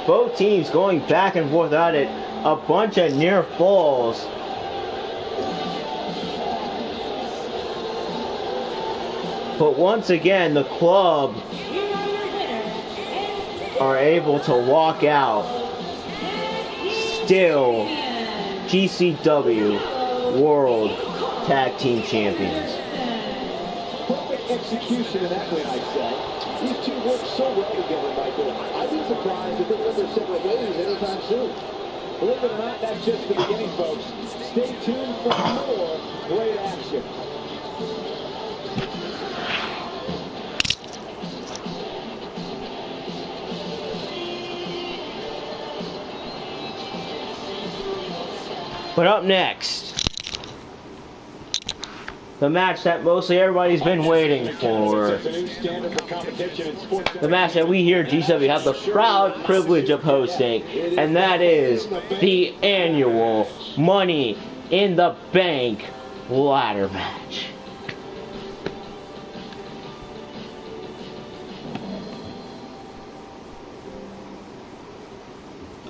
Both teams going back and forth at it. A bunch of near falls. But once again, the club are able to walk out still GCW World Tag Team Champions. Perfect execution in that win, I'd say. These two work so well together, Michael. I'd be surprised if they went their separate ways anytime soon. Believe it or not, that's just the beginning, folks. Stay tuned for more great action. But up next, the match that mostly everybody's been waiting for. The match that we here at GCW have the proud privilege of hosting, and that is the annual Money in the Bank ladder match.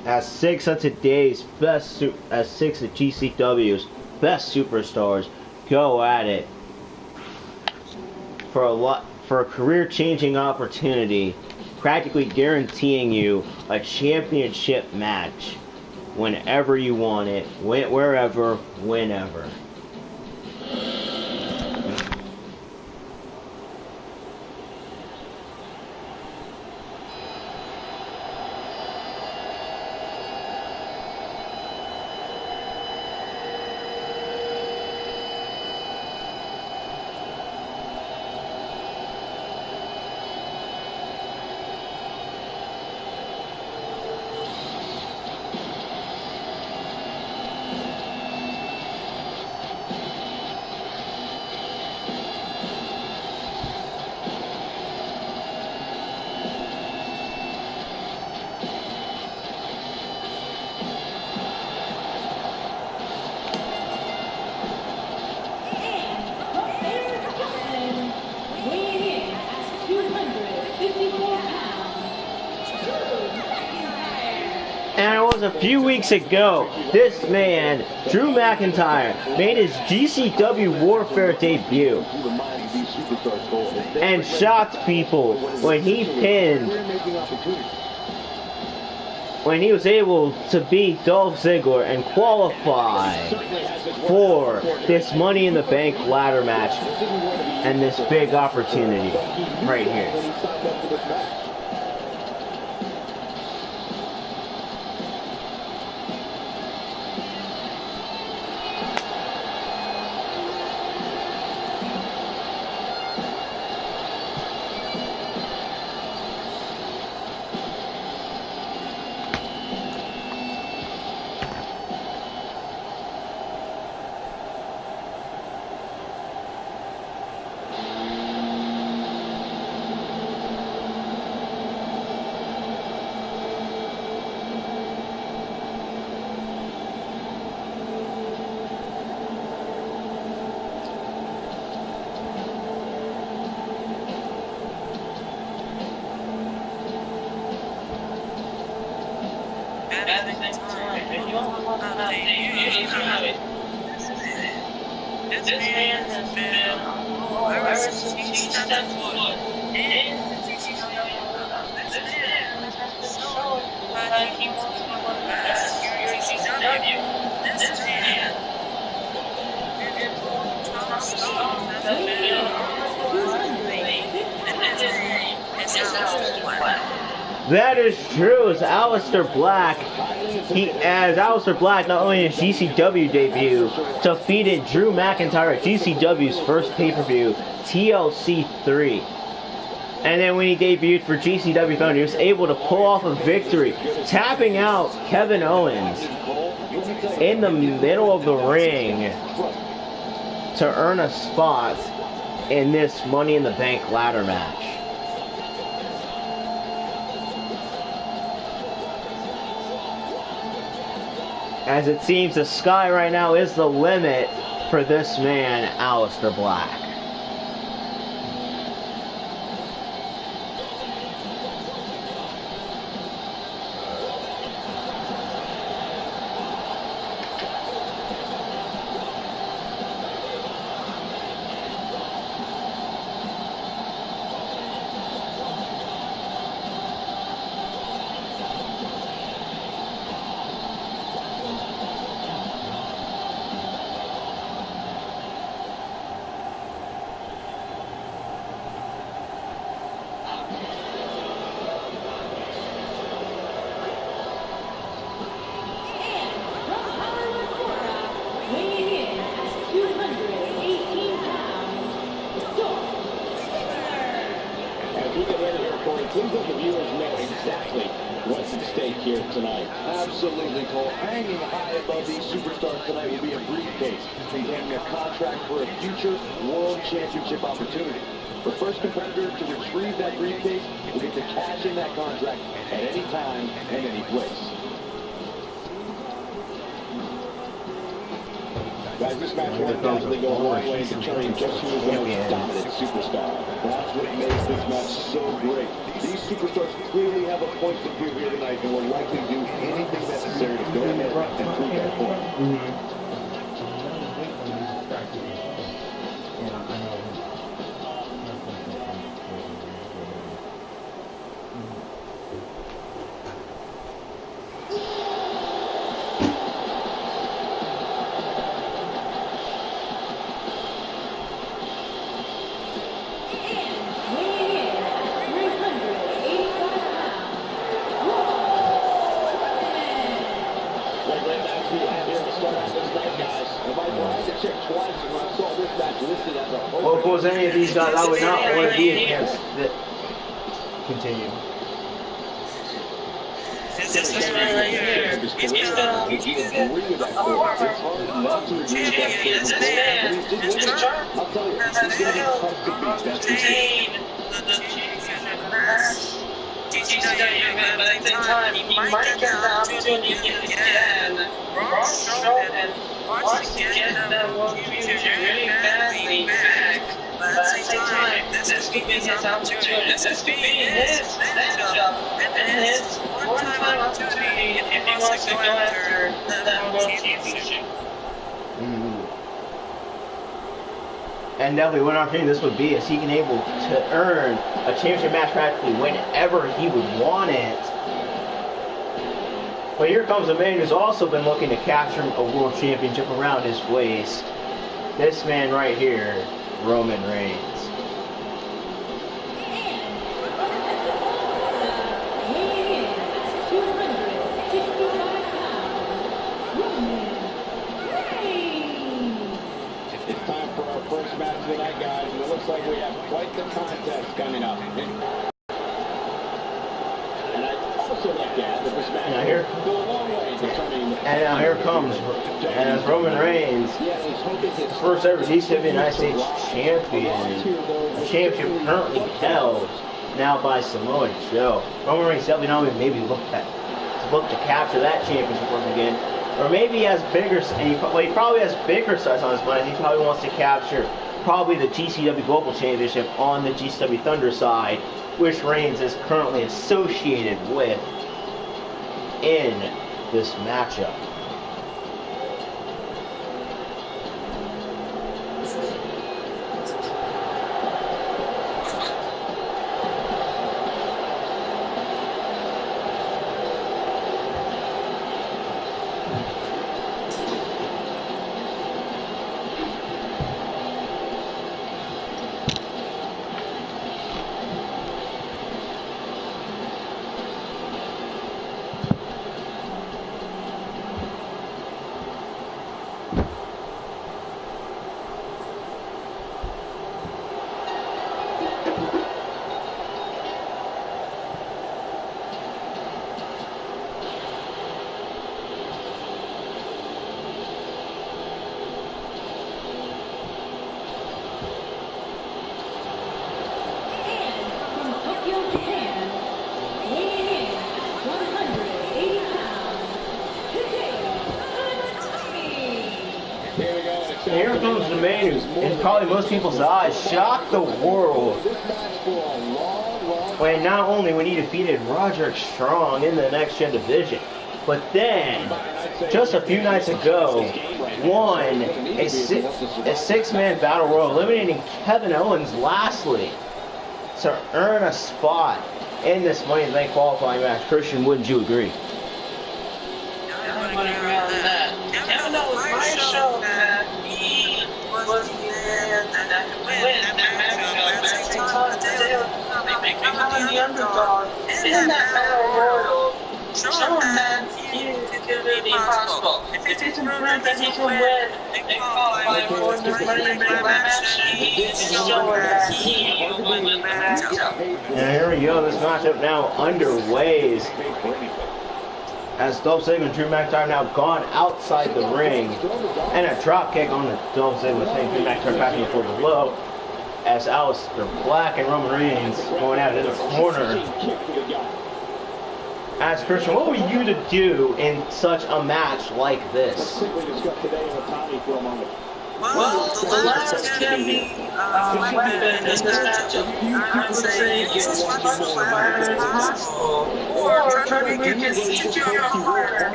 As six of GCW's best superstars go at it for a career-changing opportunity, practically guaranteeing you a championship match whenever you want it, wherever, whenever. And it was a few weeks ago, this man, Drew McIntyre, made his GCW Warfare debut and shocked people when he was able to beat Dolph Ziggler and qualify for this Money in the Bank ladder match and this big opportunity right here. This man has been ever since he stepped foot in GCW. This man has shown that he wants to be one of the best here in GCW. This man is one of the stars that has been on the lately, and his name is Aleister Black. That is true. As Aleister Black, Aleister Black not only in his GCW debut defeated Drew McIntyre at GCW's first pay-per-view, TLC 3. And then when he debuted for GCW Thunder, he was able to pull off a victory, tapping out Kevin Owens in the middle of the ring to earn a spot in this Money in the Bank ladder match. As it seems the sky right now is the limit for this man, Aleister Black. Please let the viewers know exactly what's at stake here tonight. Absolutely, Cole. Hanging high above these superstars tonight will be a briefcase containing a contract for a future World Championship opportunity. The first competitor to retrieve that briefcase will get to cash in that contract at any time and any place. Guys, this match will undoubtedly go a long way in determining just who is the most dominant superstar. That's what makes this match so great. These superstars clearly have a point to prove here tonight and will likely do anything necessary to go ahead and prove that point. Well, if it was any of these guys, I would not want to be against it. Continue. This man right here, he's been a hard champion. This man is trying to obtain the GCW, but at the same time, he might get the opportunity again. Braun Strowman wants to get that World Future really badly back. But at the same time, this could be his opportunity. This could be his matchup and his one-time opportunity if he wants to go after that World Championship. And definitely what opportunity this would be is he can able to earn a championship match practically whenever he would want it. But here comes a man who's also been looking to capture a world championship around his waist. This man right here, Roman Reigns. It's time for our first match tonight, guys, and it looks like we have quite the contest coming up. And I also like to add that this match will go a long way in determining. And now here comes, and as Roman Reigns, first ever GCW United States champion, a championship currently held now by Samoa Joe. Roman Reigns definitely not even maybe look to capture that championship once again. Or maybe he has bigger, he probably has bigger size on his mind. He probably wants to capture probably the GCW Global Championship on the GCW Thunder side, which Reigns is currently associated with in this matchup. Here comes the man who, in probably most people's eyes, shocked the world when not only when he defeated Roderick Strong in the Next Gen division, but then, just a few nights ago, won a six-man battle royal, eliminating Kevin Owens lastly to earn a spot in this Money in the Bank qualifying match. Christian, wouldn't you agree? Everybody around that. Kevin Owens might show that he was there that could win that matchup. At the same time, they becoming the underdog in that battle royal, showing that he could be possible. If it's proven that he can win and qualify for this Money in the Bank match, he's showing that he will win the matchup. And here we go, this matchup now underway as Dolph Ziggler and Drew McIntyre now gone outside the ring, and a drop kick on the Dolph Ziggler saying Drew McIntyre passing for the low, as Aleister Black and Roman Reigns going out in the corner. As Christian, what would you to do in such a match like this? Well, the last can be weapon in this matchup. I would say use as much fire as possible, or try to make it easier harder,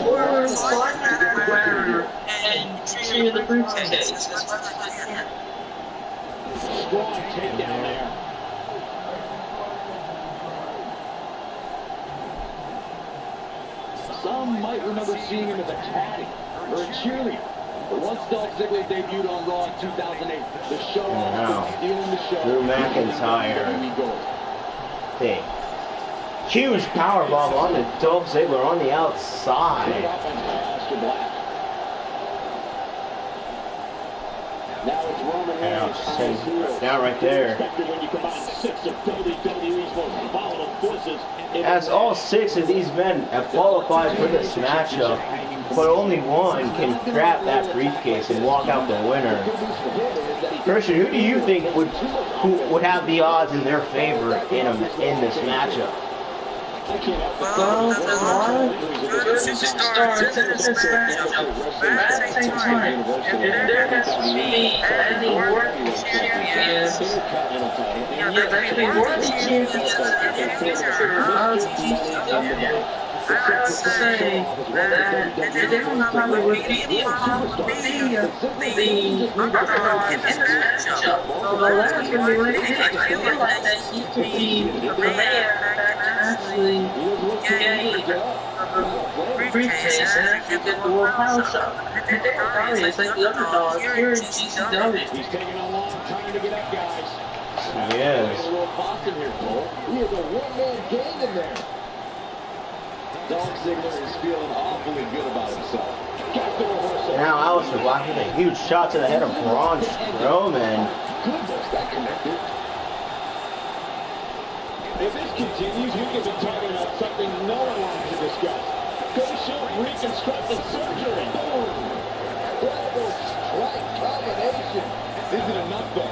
or slide that ladder and trigger the briefcase as much as I can. Strong takedown there. Some might remember seeing him as a caddy or a cheerleader. But once Dolph Ziggler debuted on Raw in 2008, the show stealing the show. Drew McIntyre. Thing. Huge powerbomb on the Dolph Ziggler on the outside. Now it's Roman Reigns. Now right there. As all 6 of these men have qualified for this matchup, but only one can grab that briefcase and walk out the winner. Christian, who do you think would have the odds in their favor in this matchup? Well, there's a lot of good superstars in this matchup, but at the same time, if there has to be any worthy champions, there can be worthy champions in the future of GCW. I would say that they probably would be the underdog in this matchup. So the latter can be really big. I feel like that he could be the man that can actually gain the briefcase and actually get the World Power Shot. And they're probably like the underdog here in GCW. He's taking a long time to get up, guys. Yes. A little Boston here, Cole. He is a one-man gang in there. Dolph Ziggler is feeling awfully good about himself. Now Aleister Black with a huge shot to the head of Braun Strowman. Goodness, that connected. If this continues, we could be talking about something no one wants to discuss. Facial reconstructive surgery. Incredible strike combination. Isn't enough though.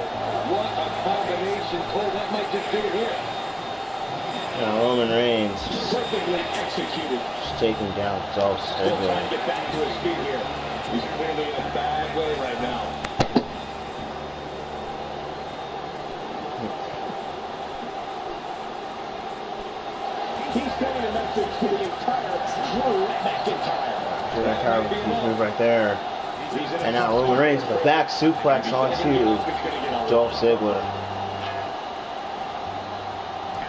What a combination, Cole. That might just do it here. Now Roman Reigns Perfectly executed. just taking down Dolph Still trying Ziggler. to get back to his feet here. He's clearly in a bad way right now. He's sending a message to the entire Drew McIntyre there. Huge move right there. And now Roman Reigns with a back suplex onto Dolph Ziggler.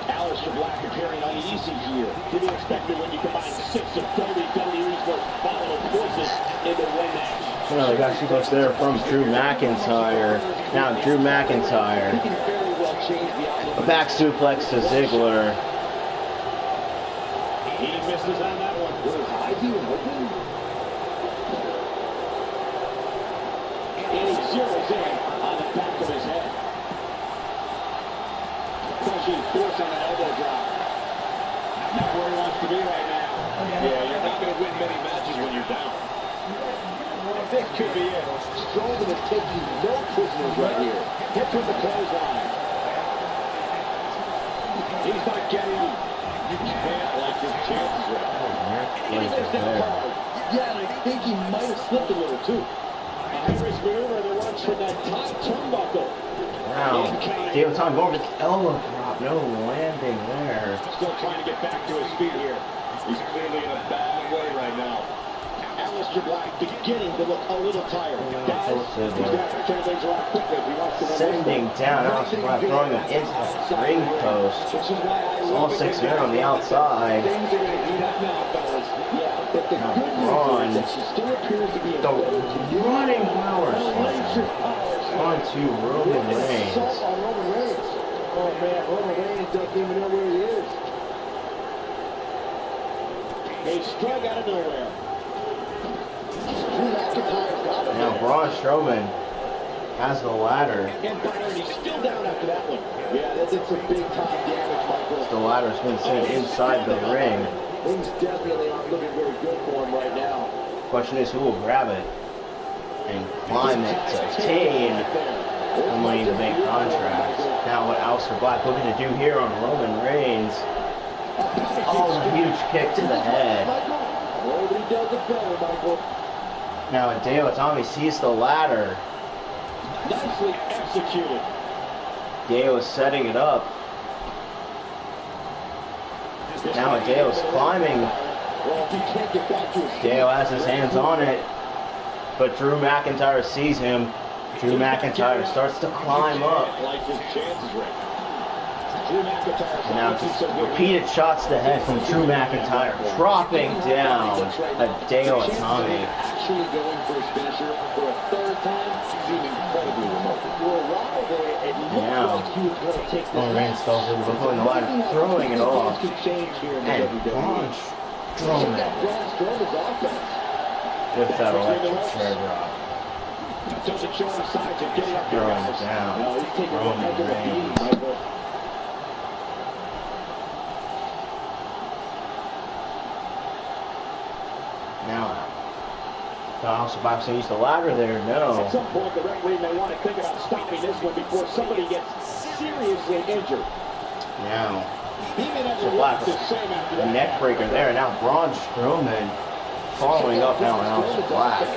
Aleister Black appearing uneasy here. To be expected when you combine 6 of WWE's most volatile forces into one match. You know, they got suplex there from Drew McIntyre. Now Drew McIntyre. A back suplex to Ziggler. He misses on that one. Was his eye even open? And he zeroes in on the back of his head. Pushing force on an elbow drop. Not where he wants to be right now. Yeah, you're not going to win many matches when you're down. This could be it. Strowman is taking no prisoners right here. Hit with the clothesline. He's not getting it. You can't like his chances right now. He missed that card. Yeah, and I think he might have slipped a little too. A high-risk maneuver that runs from that top turnbuckle. Wow. David Tom going with the elbow drop. No landing there. Still trying to get back to his feet here. He's clearly in a bad way right now. Aleister Black beginning to look a little tired. Guys, he's got to turn things around quickly if he wants to win. Sending down Aleister Black, throwing him into the ring post. All 6 men on the outside. Things are going to heat up now, fellas. Yeah, but the good news is that she still appears to be the running power slam onto Roman Reigns. Oh man, Roman Reigns doesn't even know where he is. He struck out of nowhere. Now Braun Strowman has the ladder. And Byron, he's still down after that one. Yeah, that's a big time damage, Michael. The ladder's been sent inside the ring. Things definitely aren't looking very good for him right now. Question is, who will grab it and climb it to obtain the Money in the Bank contract? Now what Aleister Black looking to do here on Roman Reigns? Oh, a huge kick to the head. Nobody does it better, Michael. Now Hideo Itami sees the ladder. Nicely executed. Hideo is setting it up. Now Hideo is climbing. Hideo has his hands on it, but Drew McIntyre sees him. Drew McIntyre starts to climb up. And now just repeated shots to the head from Drew McIntyre, dropping down Hideo Itami. Actually going for his finisher for a third time seemed incredibly remote. For a while there, it looked like he was going to take Roman Reigns falls over behind the line, throwing it off. And Braun Strowman with that electric chair drop. Doesn't show him signs of getting up there. Throwing it down. No, he's taking a heck of a beating, Michael. Now, Aleister Black's going to use the ladder there. No. At some point, the referee may want to think about stopping this one before somebody gets seriously injured. Now, Black, the neck breaker there. Now, Braun Strowman following up now on Aleister Black.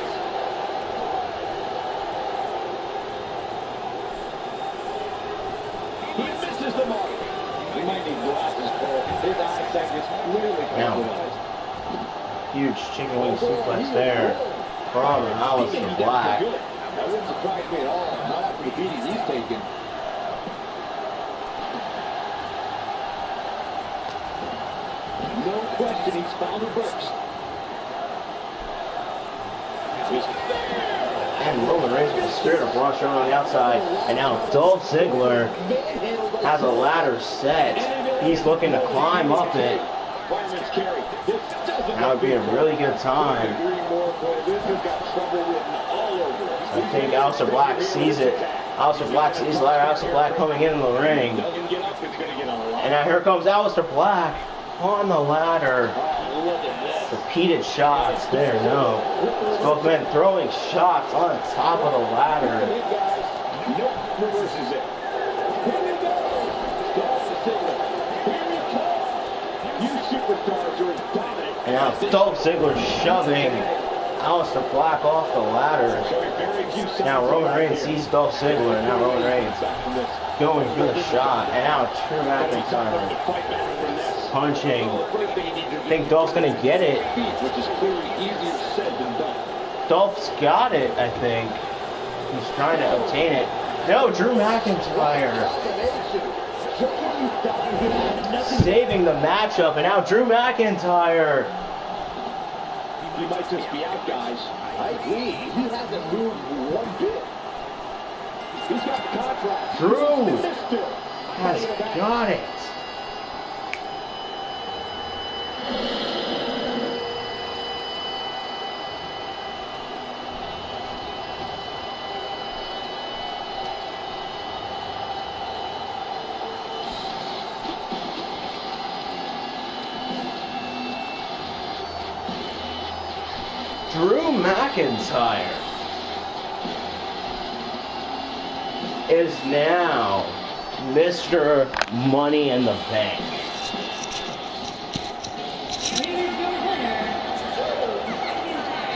He misses the mark. He might need glasses for his eyesight is clearly compromised. Huge chicken wing suplex there from Aleister Black. That wouldn't surprise me at all. Not after the beating he's taken. No question, he's found a burst. And Roman Reigns with the spirit of Braun Strowman on the outside. And now Dolph Ziggler has a ladder set. He's looking to climb up it. That would be a really good time. I think Aleister Black sees it. Aleister Black sees the ladder. Aleister Black coming in the ring. And now here comes Aleister Black on the ladder. Repeated shots there, no. Both men throwing shots on top of the ladder. And now Dolph Ziggler shoving Aleister Black off the ladder. Now Roman Reigns sees Dolph Ziggler. Now Roman Reigns going for the shot. And now Drew McIntyre punching. I think Dolph's going to get it. Which is clearly easier said than done. Dolph's got it, I think. He's trying to obtain it. No, Drew McIntyre saving the matchup, and now Drew McIntyre. He might just be out, guys. I agree. He hasn't moved one bit. He's got the contract. Drew has got it. Drew McIntyre is now Mr. Money in the Bank. Here's your winner, Drew McIntyre.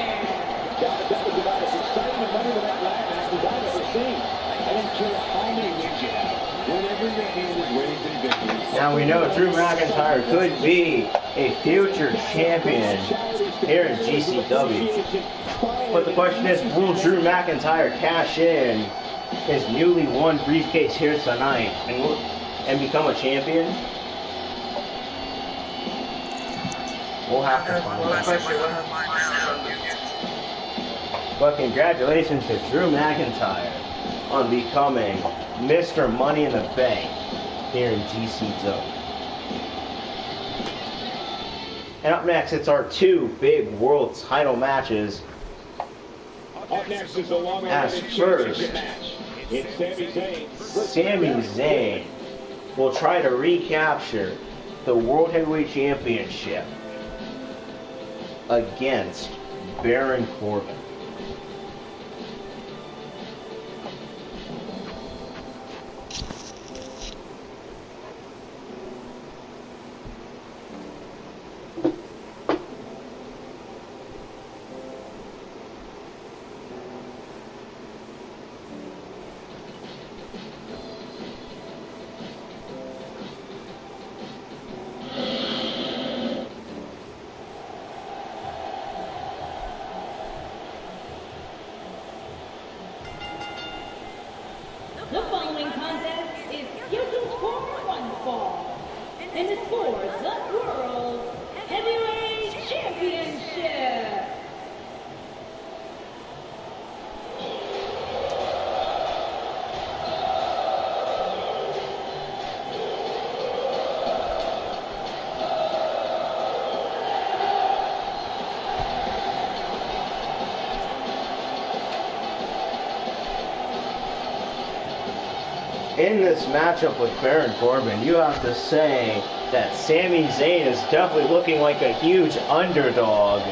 That was about as exciting a Money in the Bank match as I've ever seen. I don't care how many wins you have. Whenever your hand is raised in victory. Now we know Drew McIntyre could be a future champion here in GCW. But the question is, will Drew McIntyre cash in his newly won briefcase here tonight and become a champion? We'll have to find out. But congratulations to Drew McIntyre on becoming Mr. Money in the Bank here in GCW. And up next, it's our two big world title matches. Up next is the long As first, match. It's Sami Zayn. Sami Zayn will try to recapture the World Heavyweight Championship against Baron Corbin. The following contest is scheduled for one fall, and it's for the World Heavyweight Championship. In this matchup with Baron Corbin, you have to say that Sami Zayn is definitely looking like a huge underdog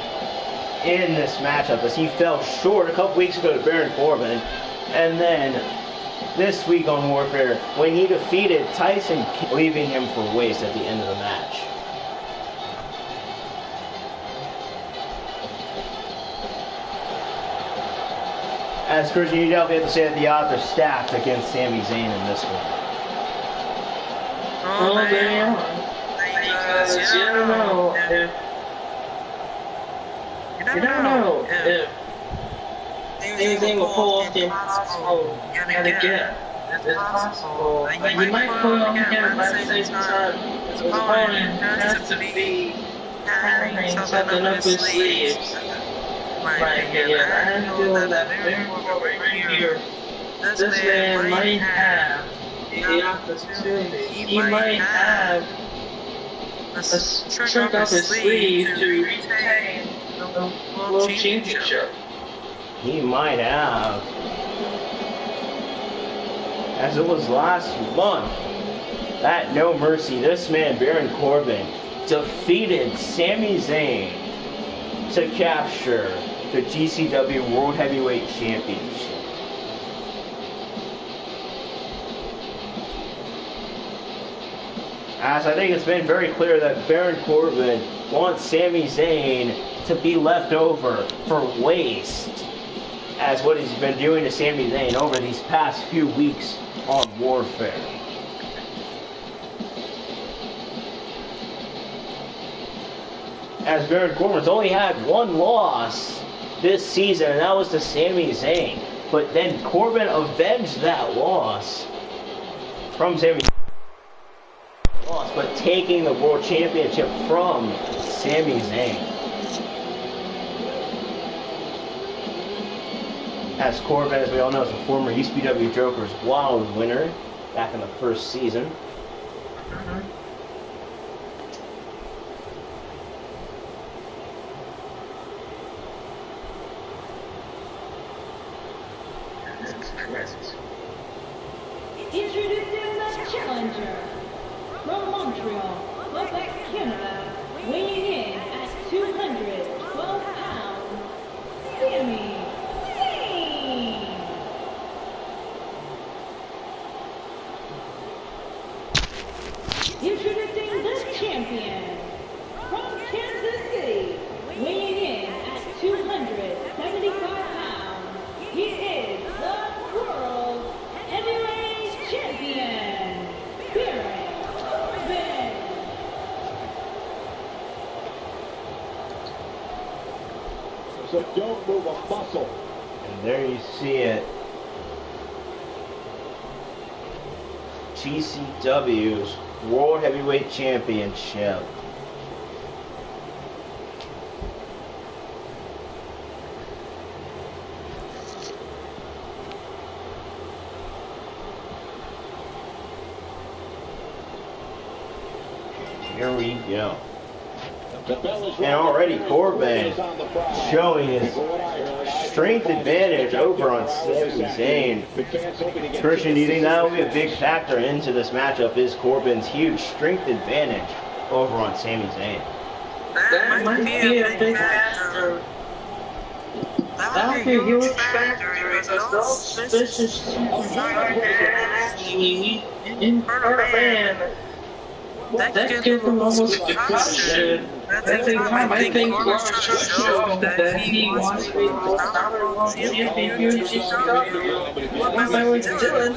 in this matchup, as he fell short a couple weeks ago to Baron Corbin, and then this week on Warfare when he defeated Tyson, leaving him for waste at the end of the match. As Christian, you definitely have to say that the odds are stacked against Sami Zayn in this one. Oh, they are. Because you don't know if anything will pull off the impossible yet again. It's possible that you might pull off again by the same time. His opponent has to be having something up his sleeves. Like, yeah, I feel that right here, this man might have the opportunity. He might have a trick up his sleeve to retain the World Championship. He might have. As it was last month, at No Mercy, this man, Baron Corbin, defeated Sami Zayn to capture the GCW World Heavyweight Championship. As I think it's been very clear that Baron Corbin wants Sami Zayn to be left over for waste, as what he's been doing to Sami Zayn over these past few weeks on Warfare. As Baron Corbin's only had one loss this season, and that was to Sami Zayn. But then Corbin avenged that loss from Sami Zayn. But taking the World Championship from Sami Zayn. As Corbin, as we all know, is a former GCW Joker's Wild winner back in the first season. Introducing the challenger from Montreal, Quebec, Canada, weighing in at 212 pounds, Sami Zayn. Introducing the champion from Kansas City, weighing in at 275 pounds, he is the world heavyweight champion, Baron Corbin. So don't move a muscle. And there you see it. GCW's World Heavyweight Championship. Here we go. And already Corbin showing his strength advantage over on Sami Zayn. Christian, do you think that will be a big factor into this matchup? Is Corbin's huge strength advantage over on Sami Zayn? That might be a big factor. That would be a huge factor because those vicious actually in front of a man. That gives him almost a concussion. I think Corbin should show that he wants to be the most powerful champion here in GCW. What better way to do it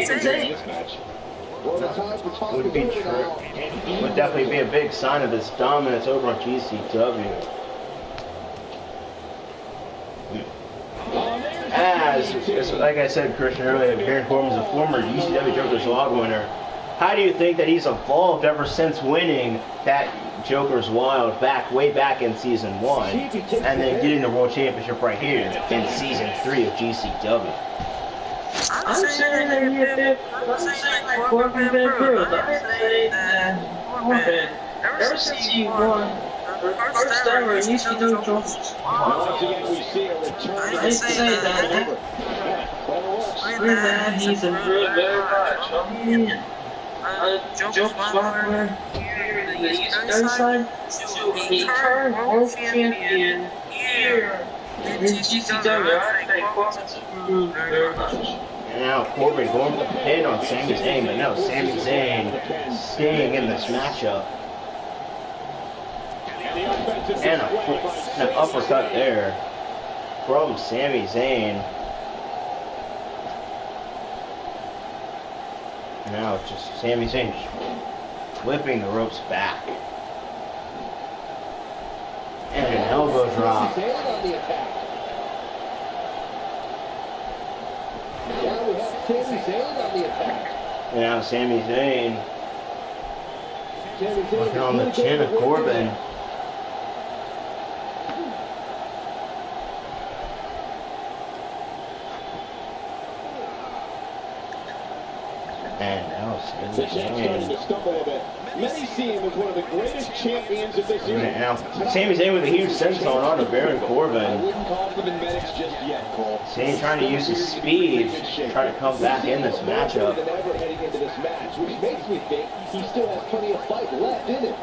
than Zayn? Would be true. Would definitely be a big sign of his dominance over on GCW. As like I said, Christian, earlier, Baron Corbin is a former GCW Joker's Wild winner. How do you think that he's evolved ever since winning that Joker's Wild way back in Season 1, and then getting the World Championship right here in Season 3 of GCW? I'm saying that Corbin been improved. I'm saying that Corbin, ever since he won the first ever GCW Joker's Wild, I'd say that he's improved very much. I mean, Joker's Wild winner here in the Eastern side to a current World Champion here in GCW. I think Corbin's improved very much. And now Corbin going to pin on Sami Zayn, but no, Sami Zayn staying in this matchup. And an uppercut there from Sami Zayn. Now it's just Sami Zayn flipping the ropes back. And an elbow drop. And now Sami Zayn looking on the chin of Corbin. And now Sami Zayn. Many see him as one of the greatest champions of this era. Now Sami Zayn with a huge senton on to Baron Corbin. I wouldn't call for the medics just yet, Cole. Zayn trying to use his speed to try to come back in this matchup. Heading into this match, which makes me think he still has plenty of fight left in him.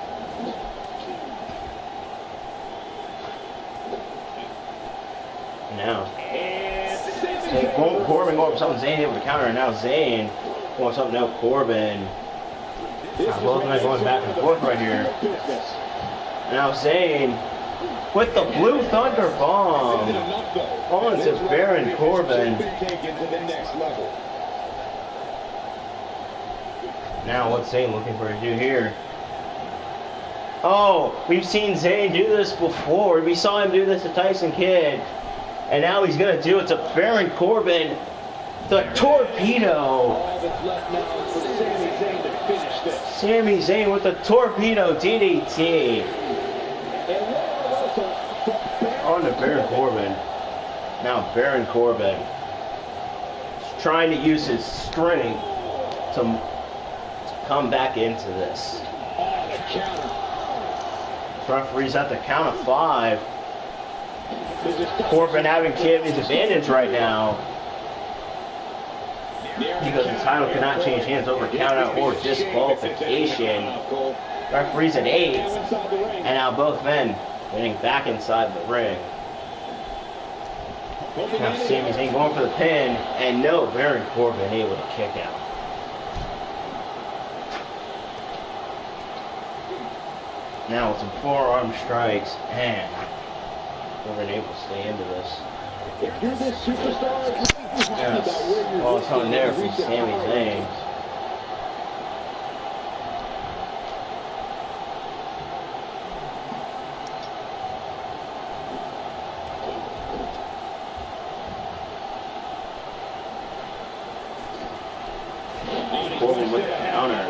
Now, Corbin going for something, Zayn able to counter, and now Zayn going something else, Corbin. Both guys going back and forth right here. Now Zayn with the Blue Thunder Bomb onto Baron Corbin. Now what's Zayn looking for to do here? Oh, we've seen Zayn do this before. We saw him do this to Tyson Kidd. And now he's going to do it to Baron Corbin. The torpedo. All that's left now is for Sami Zayn to finish this. Sami Zayn with the torpedo DDT. On to Baron Corbin. Now Baron Corbin is trying to use his strength to come back into this. Referee's at the count of 5. Corbin having Champion's advantage right now. Because the title cannot change hands over countout or disqualification. Referee's at 8. And now both men getting back inside the ring. Now Sami Zayn going for the pin. And no, Baron Corbin able to kick out. Now with some forearm strikes, and Corbin able to stay into this. If you're this superstar, Yes. Well, it's on there from Sami Zayn. Corbin with the counter.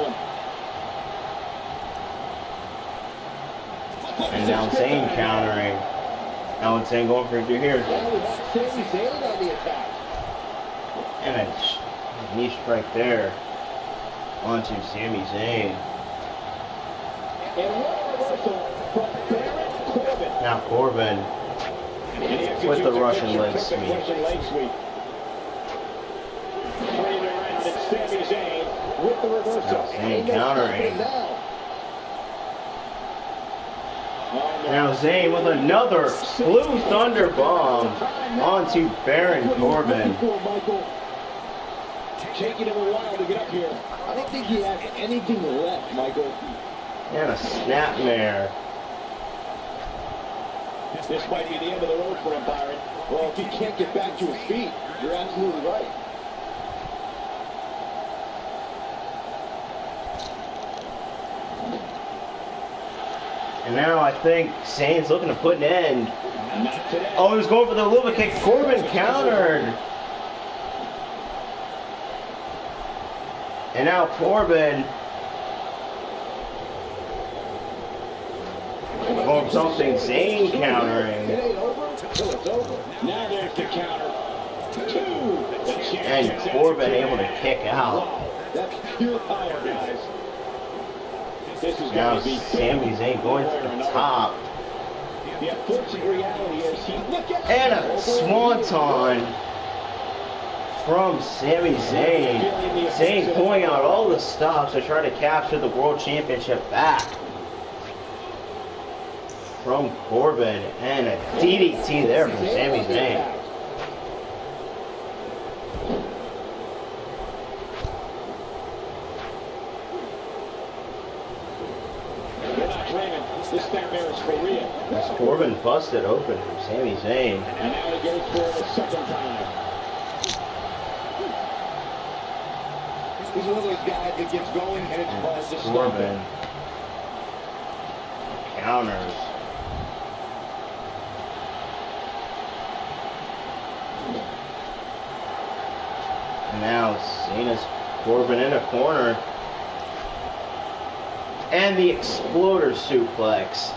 And now Zayn countering. Now Zayn going for it here. And a knee strike there onto Sami Zayn. Now Corbin with the Russian leg sweep. Now Zayn countering. Now Zayn with another Blue Thunder Bomb onto Baron Corbin. Taking him a while to get up here. I don't think he has anything left, Michael. And a snapmare. This might be the end of the road for him, Byron. Well, if he can't get back to his feet, you're absolutely right. And now I think Zayn's looking to put an end. Oh, he was going for the Luva kick. Corbin countered. And now Corbin going for something. Zayn countering. Now there's the counter. And Corbin able to kick out. That's pure power, guys. Now Sami Zayn going to the top. The unfortunate reality is and a swanton from Sami Zayn. Zayn pulling out all the stops to try to capture the World Championship back from Corbin. And a DDT there from Sami Zayn. This nightmare is for real. As Corbin busted open from Sami Zayn. And now he goes for it a second time. He's one of those guys that gets going and it's hard to stop Corbin him. counters. And now Cena's Corbin in a corner. And the exploder suplex.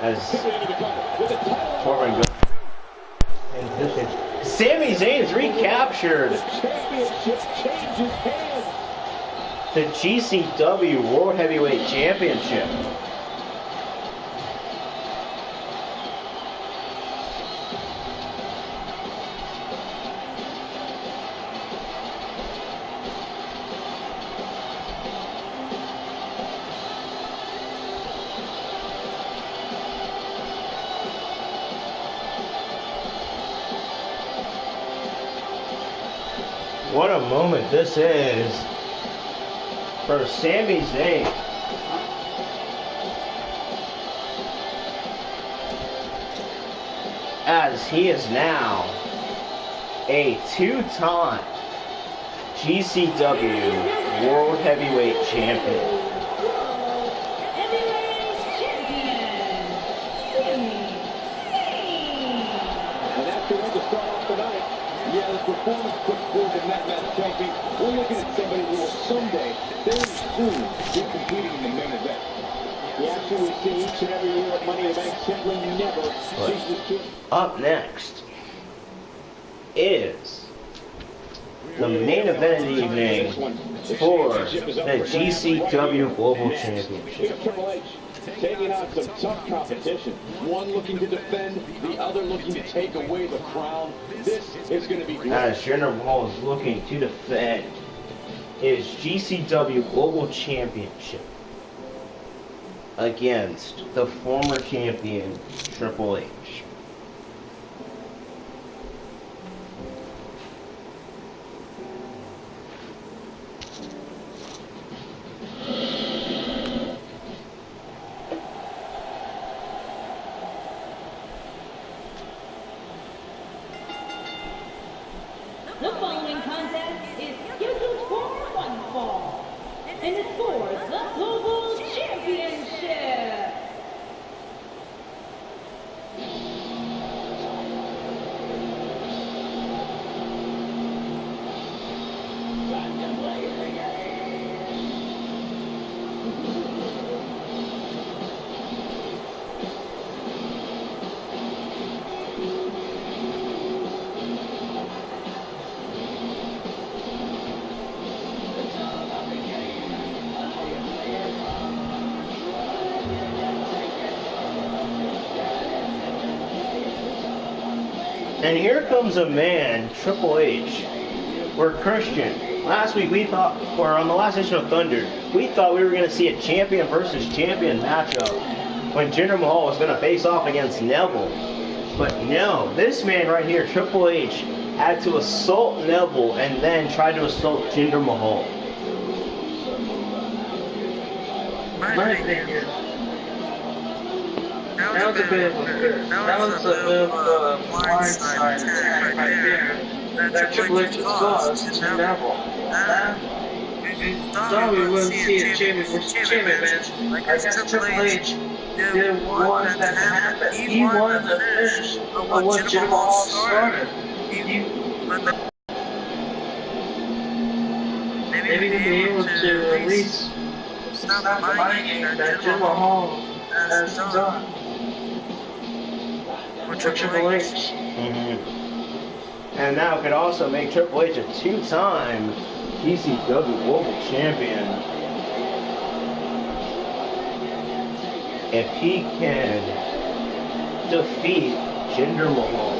As Corbin goes in position. Sami Zayn's recaptured the GCW World Heavyweight Championship. What a moment this is for Sami Zayn. As he is now a two-time GCW World Heavyweight Champion. Heavyweight Champion. And after one to start off the night, yeah, the performance put forward in that match tells me we're looking at somebody who will someday, very soon, be competing in the main event. The action we see each and every year at Money in the Bank simply never ceases to. Up next is the main event of the evening for the GCW Global Championship. Triple H taking on some tough competition. One looking to defend, the other looking to take away the crown. This is going to be great. As Jinder Mahal is looking to defend his GCW Global Championship against the former champion Triple H. The following contest is scheduled for one fall, and it's for the Global Championship. And here comes a man, Triple H, or Christian. Last week we thought, or on the last edition of Thunder, we thought we were going to see a champion versus champion matchup when Jinder Mahal was going to face off against Neville. But no, this man right here, Triple H, had to assault Neville and then tried to assault Jinder Mahal. My opinion. That was a bit of a blindside attack right there that Triple H caused to Neville. We thought we wouldn't see a champion versus champion match. I guess Triple H didn't want that to happen. He wanted the finish of what Jinder Mahal started. Maybe be able to at least stop the mind game that Jinder Mahal has done. For Triple H. And now could also make Triple H a two-time GCW Global Champion if he can defeat Jinder Mahal.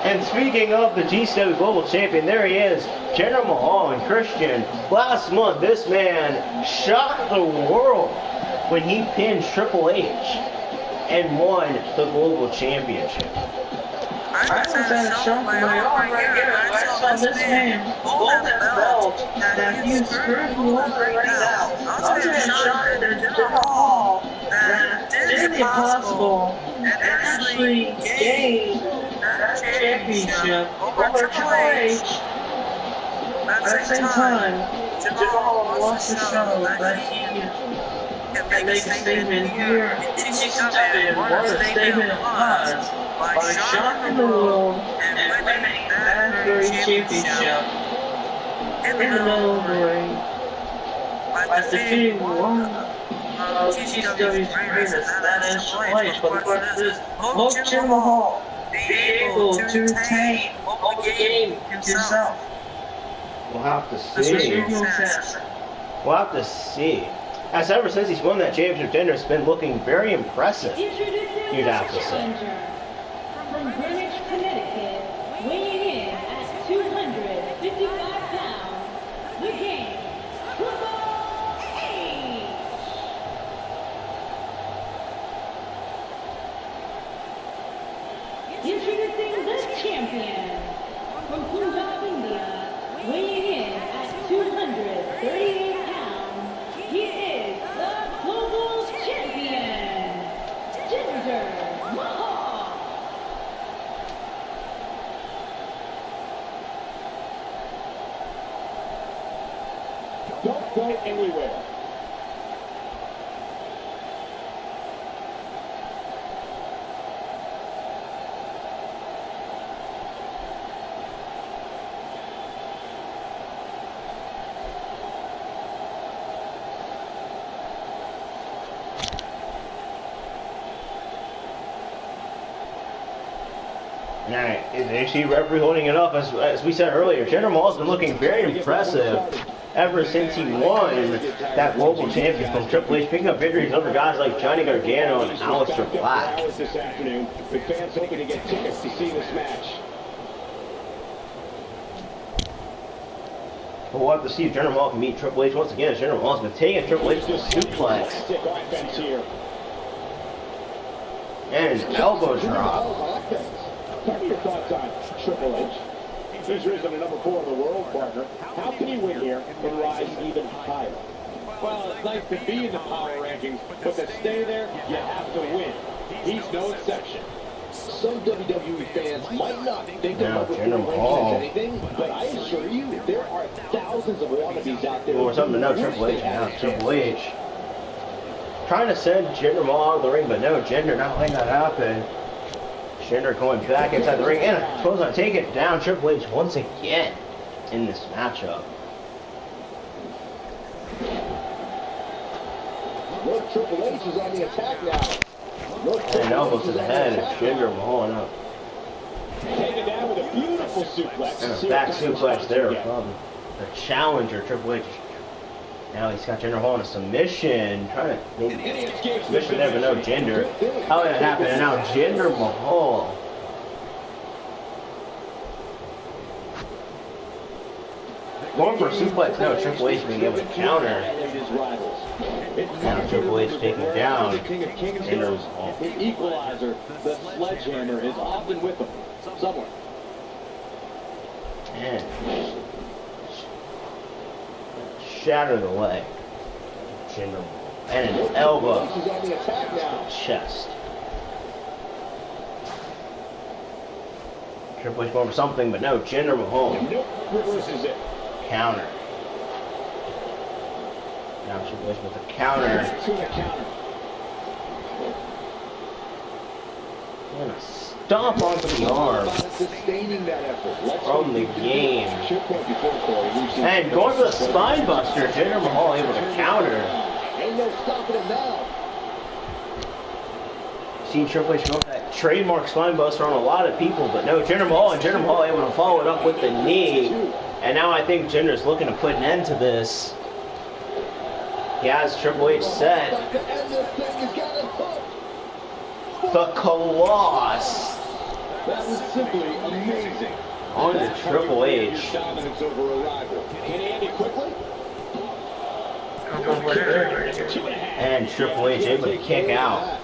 And speaking of the GCW Global Champion, there he is, Jinder Mahal and Christian. Last month, this man shocked the world when he pinned Triple H and won the Global Championship. I was at a show right here. I saw this man hold that belt that he's currently holding right now. I was at a show that Jinder Mahal that did the impossible and actually gained that championship over Triple H. At the same time, Jinder Mahal lost the show that he can make a statement here in GCW, what a statement it was, by shocking the world and winning that very championship in the middle of the ring. by defeating one of GCW's greatest, that is Triple H. But the question is, will Jinder Mahal be able to retain over the game himself? We'll have to see. We'll have to see. As ever since he's won that championship, Jinder's been looking very impressive. You'd have to say. From Greenwich, Connecticut, weighing in at 255 pounds, the King, Triple H. Introducing the champion from Punjab, India, weighing in at 238 pounds, he is the global champion, Jinder Mahal. Don't go anywhere. Alright, is she referee holding it up? As we said earlier, Jinder Mahal's been looking very impressive ever since he won that global champion from Triple H, picking up victories over guys like Johnny Gargano and Aleister Black. This afternoon, the fans hoping to get tickets to see this match. But we'll have to see if Jinder Mahal can meet Triple H once again. Jinder Mahal's been taking Triple H to the suplex. Stick offense here. And an elbow drop. Tell me your thoughts on Triple H. He's risen to number 4 in the world, partner. How can he win here and rise even higher? Well, it's nice to be in the power rankings, but to stay there, you have to win. He's no exception. Some WWE fans might not think that number 4 ranks as anything, but I assure you, there are thousands of wannabes out there. Or something to know Triple H now. Triple H trying to send Jinder Mahal out of the ring, but no, Jinder not letting that happen. Jinder going back inside the ring, and supposed to take it down Triple H once again in this matchup. Look, Triple H is on the attack now. Look, And an elbow to the head of Jinder Mahal up. Taken down with a beautiful suplex. And a back suplex there from the challenger, Triple H. Now he's got Jinder Mahal in a submission. Trying to maybe submission there, but no Jinder. How did it happen? And now Jinder Mahal. Going for a suplex. No, Triple H being able to counter. Now Triple H taking down Jinder Mahal. The equalizer, the sledgehammer, is often with him. Somewhere. And shatter the leg. Jinder Mahal. And an elbow. Chest. Triple H going for something, but no, Jinder Mahal. Nope, reverses it. Counter. Now Triple H with a counter. And a stomp onto the arm from the game. And going for the spine buster, Jinder Mahal able to counter. Ain't no stopping him now. Seen Triple H go for that trademark spine buster on a lot of people, but no, Jinder Mahal able to follow it up with the knee. And now I think Jinder's looking to put an end to this. He has Triple H set. The Colossus. That was simply amazing. On to Triple H. Dominance over a rival. Can he end it quickly? And Triple H able to kick out.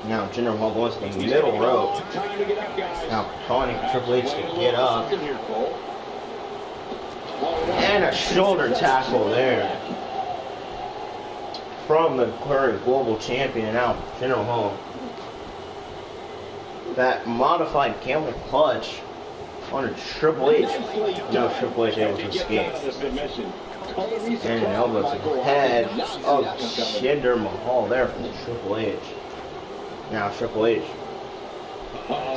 Now Jinder Mahal goes to the middle rope. Now taunting Triple H to get up. And a shoulder tackle there. From the current global champion now, Jinder Mahal. That modified camel clutch on a Triple H. No, Triple H able to escape. And an elbow to the head of Jinder Mahal there from Triple H. Now Triple H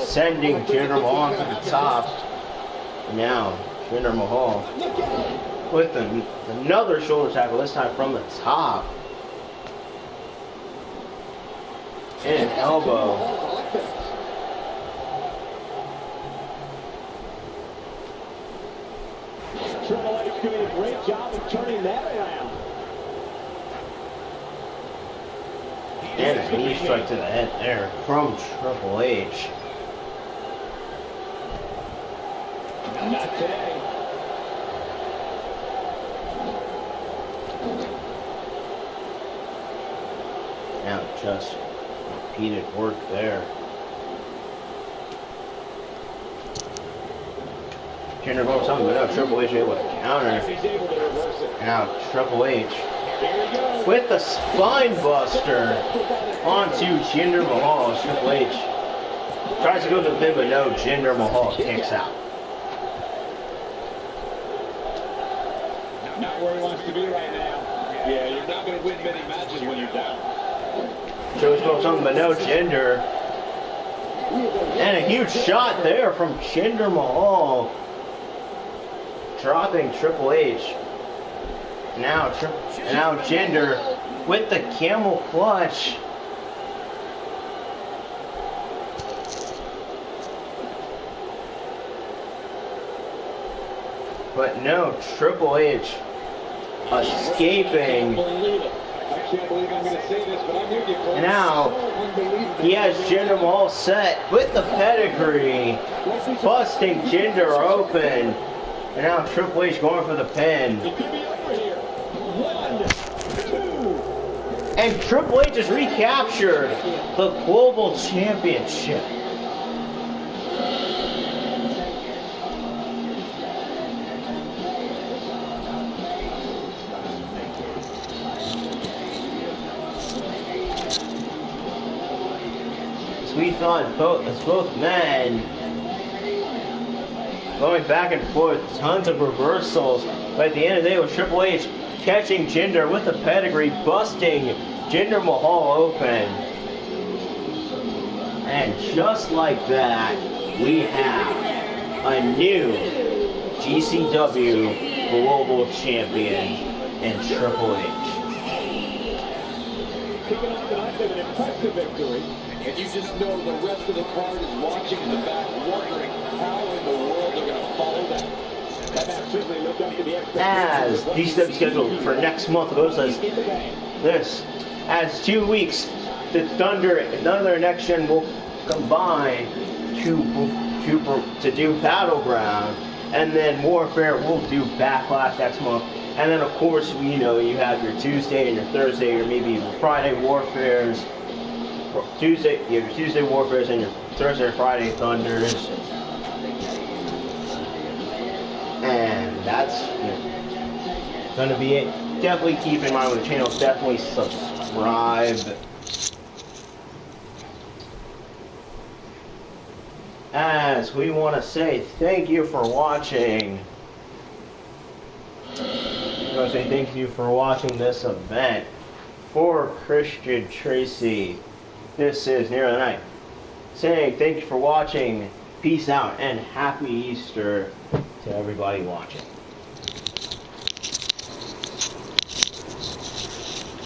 sending Jinder Mahal to the top. Now, Jinder Mahal with another shoulder tackle, this time from the top. And an elbow. Triple H doing a great job of turning that around. And a knee strike to the head there from Triple H. Not today. Now just repeated work there. Jinder Mahal something, but now Triple H able to counter. Now Triple H with the spine buster onto Jinder Mahal. Triple H tries to go to the pin, but no, Jinder Mahal kicks out. Not where he wants to be right now. Yeah, you're not going to win many matches when you're down. Shows something, but no, Jinder. And a huge shot there from Jinder Mahal. Dropping Triple H. Now Jinder with the camel clutch. But no, Triple H escaping. I can't believe I'm going to say this, but I'm with you, Cole. And now he has Jinder Mahal set with the pedigree, busting Jinder open. And now Triple H going for the pin. It could be over here. 1, 2. And Triple H has recaptured the Global Championship. We thought both men going back and forth, tons of reversals. But at the end of the day, it was Triple H catching Jinder with the pedigree, busting Jinder Mahal open. And just like that, we have a new GCW Global Champion in Triple H. Kicking off tonight with an impressive victory. And you just know the rest of the card is watching in the back, wondering how in the world they're going to follow that. That match certainly lived up to the expectations. As GCW scheduled for next month goes as this. As 2 weeks, the Thunder and Next Gen will combine to do Battleground, and then Warfare will do Backlash next month. And then of course, you know, you have your Tuesday and your Thursday, or maybe even Friday Warfares. You have your Tuesday Warfares and your Thursday and Friday Thunders. And that's going to be it. Definitely keep in mind with the channel, definitely subscribe. As we want to say thank you for watching. I want to say thank you for watching this event. For Christian Tracy, this is Near the Night, saying thank you for watching, peace out, and happy Easter to everybody watching.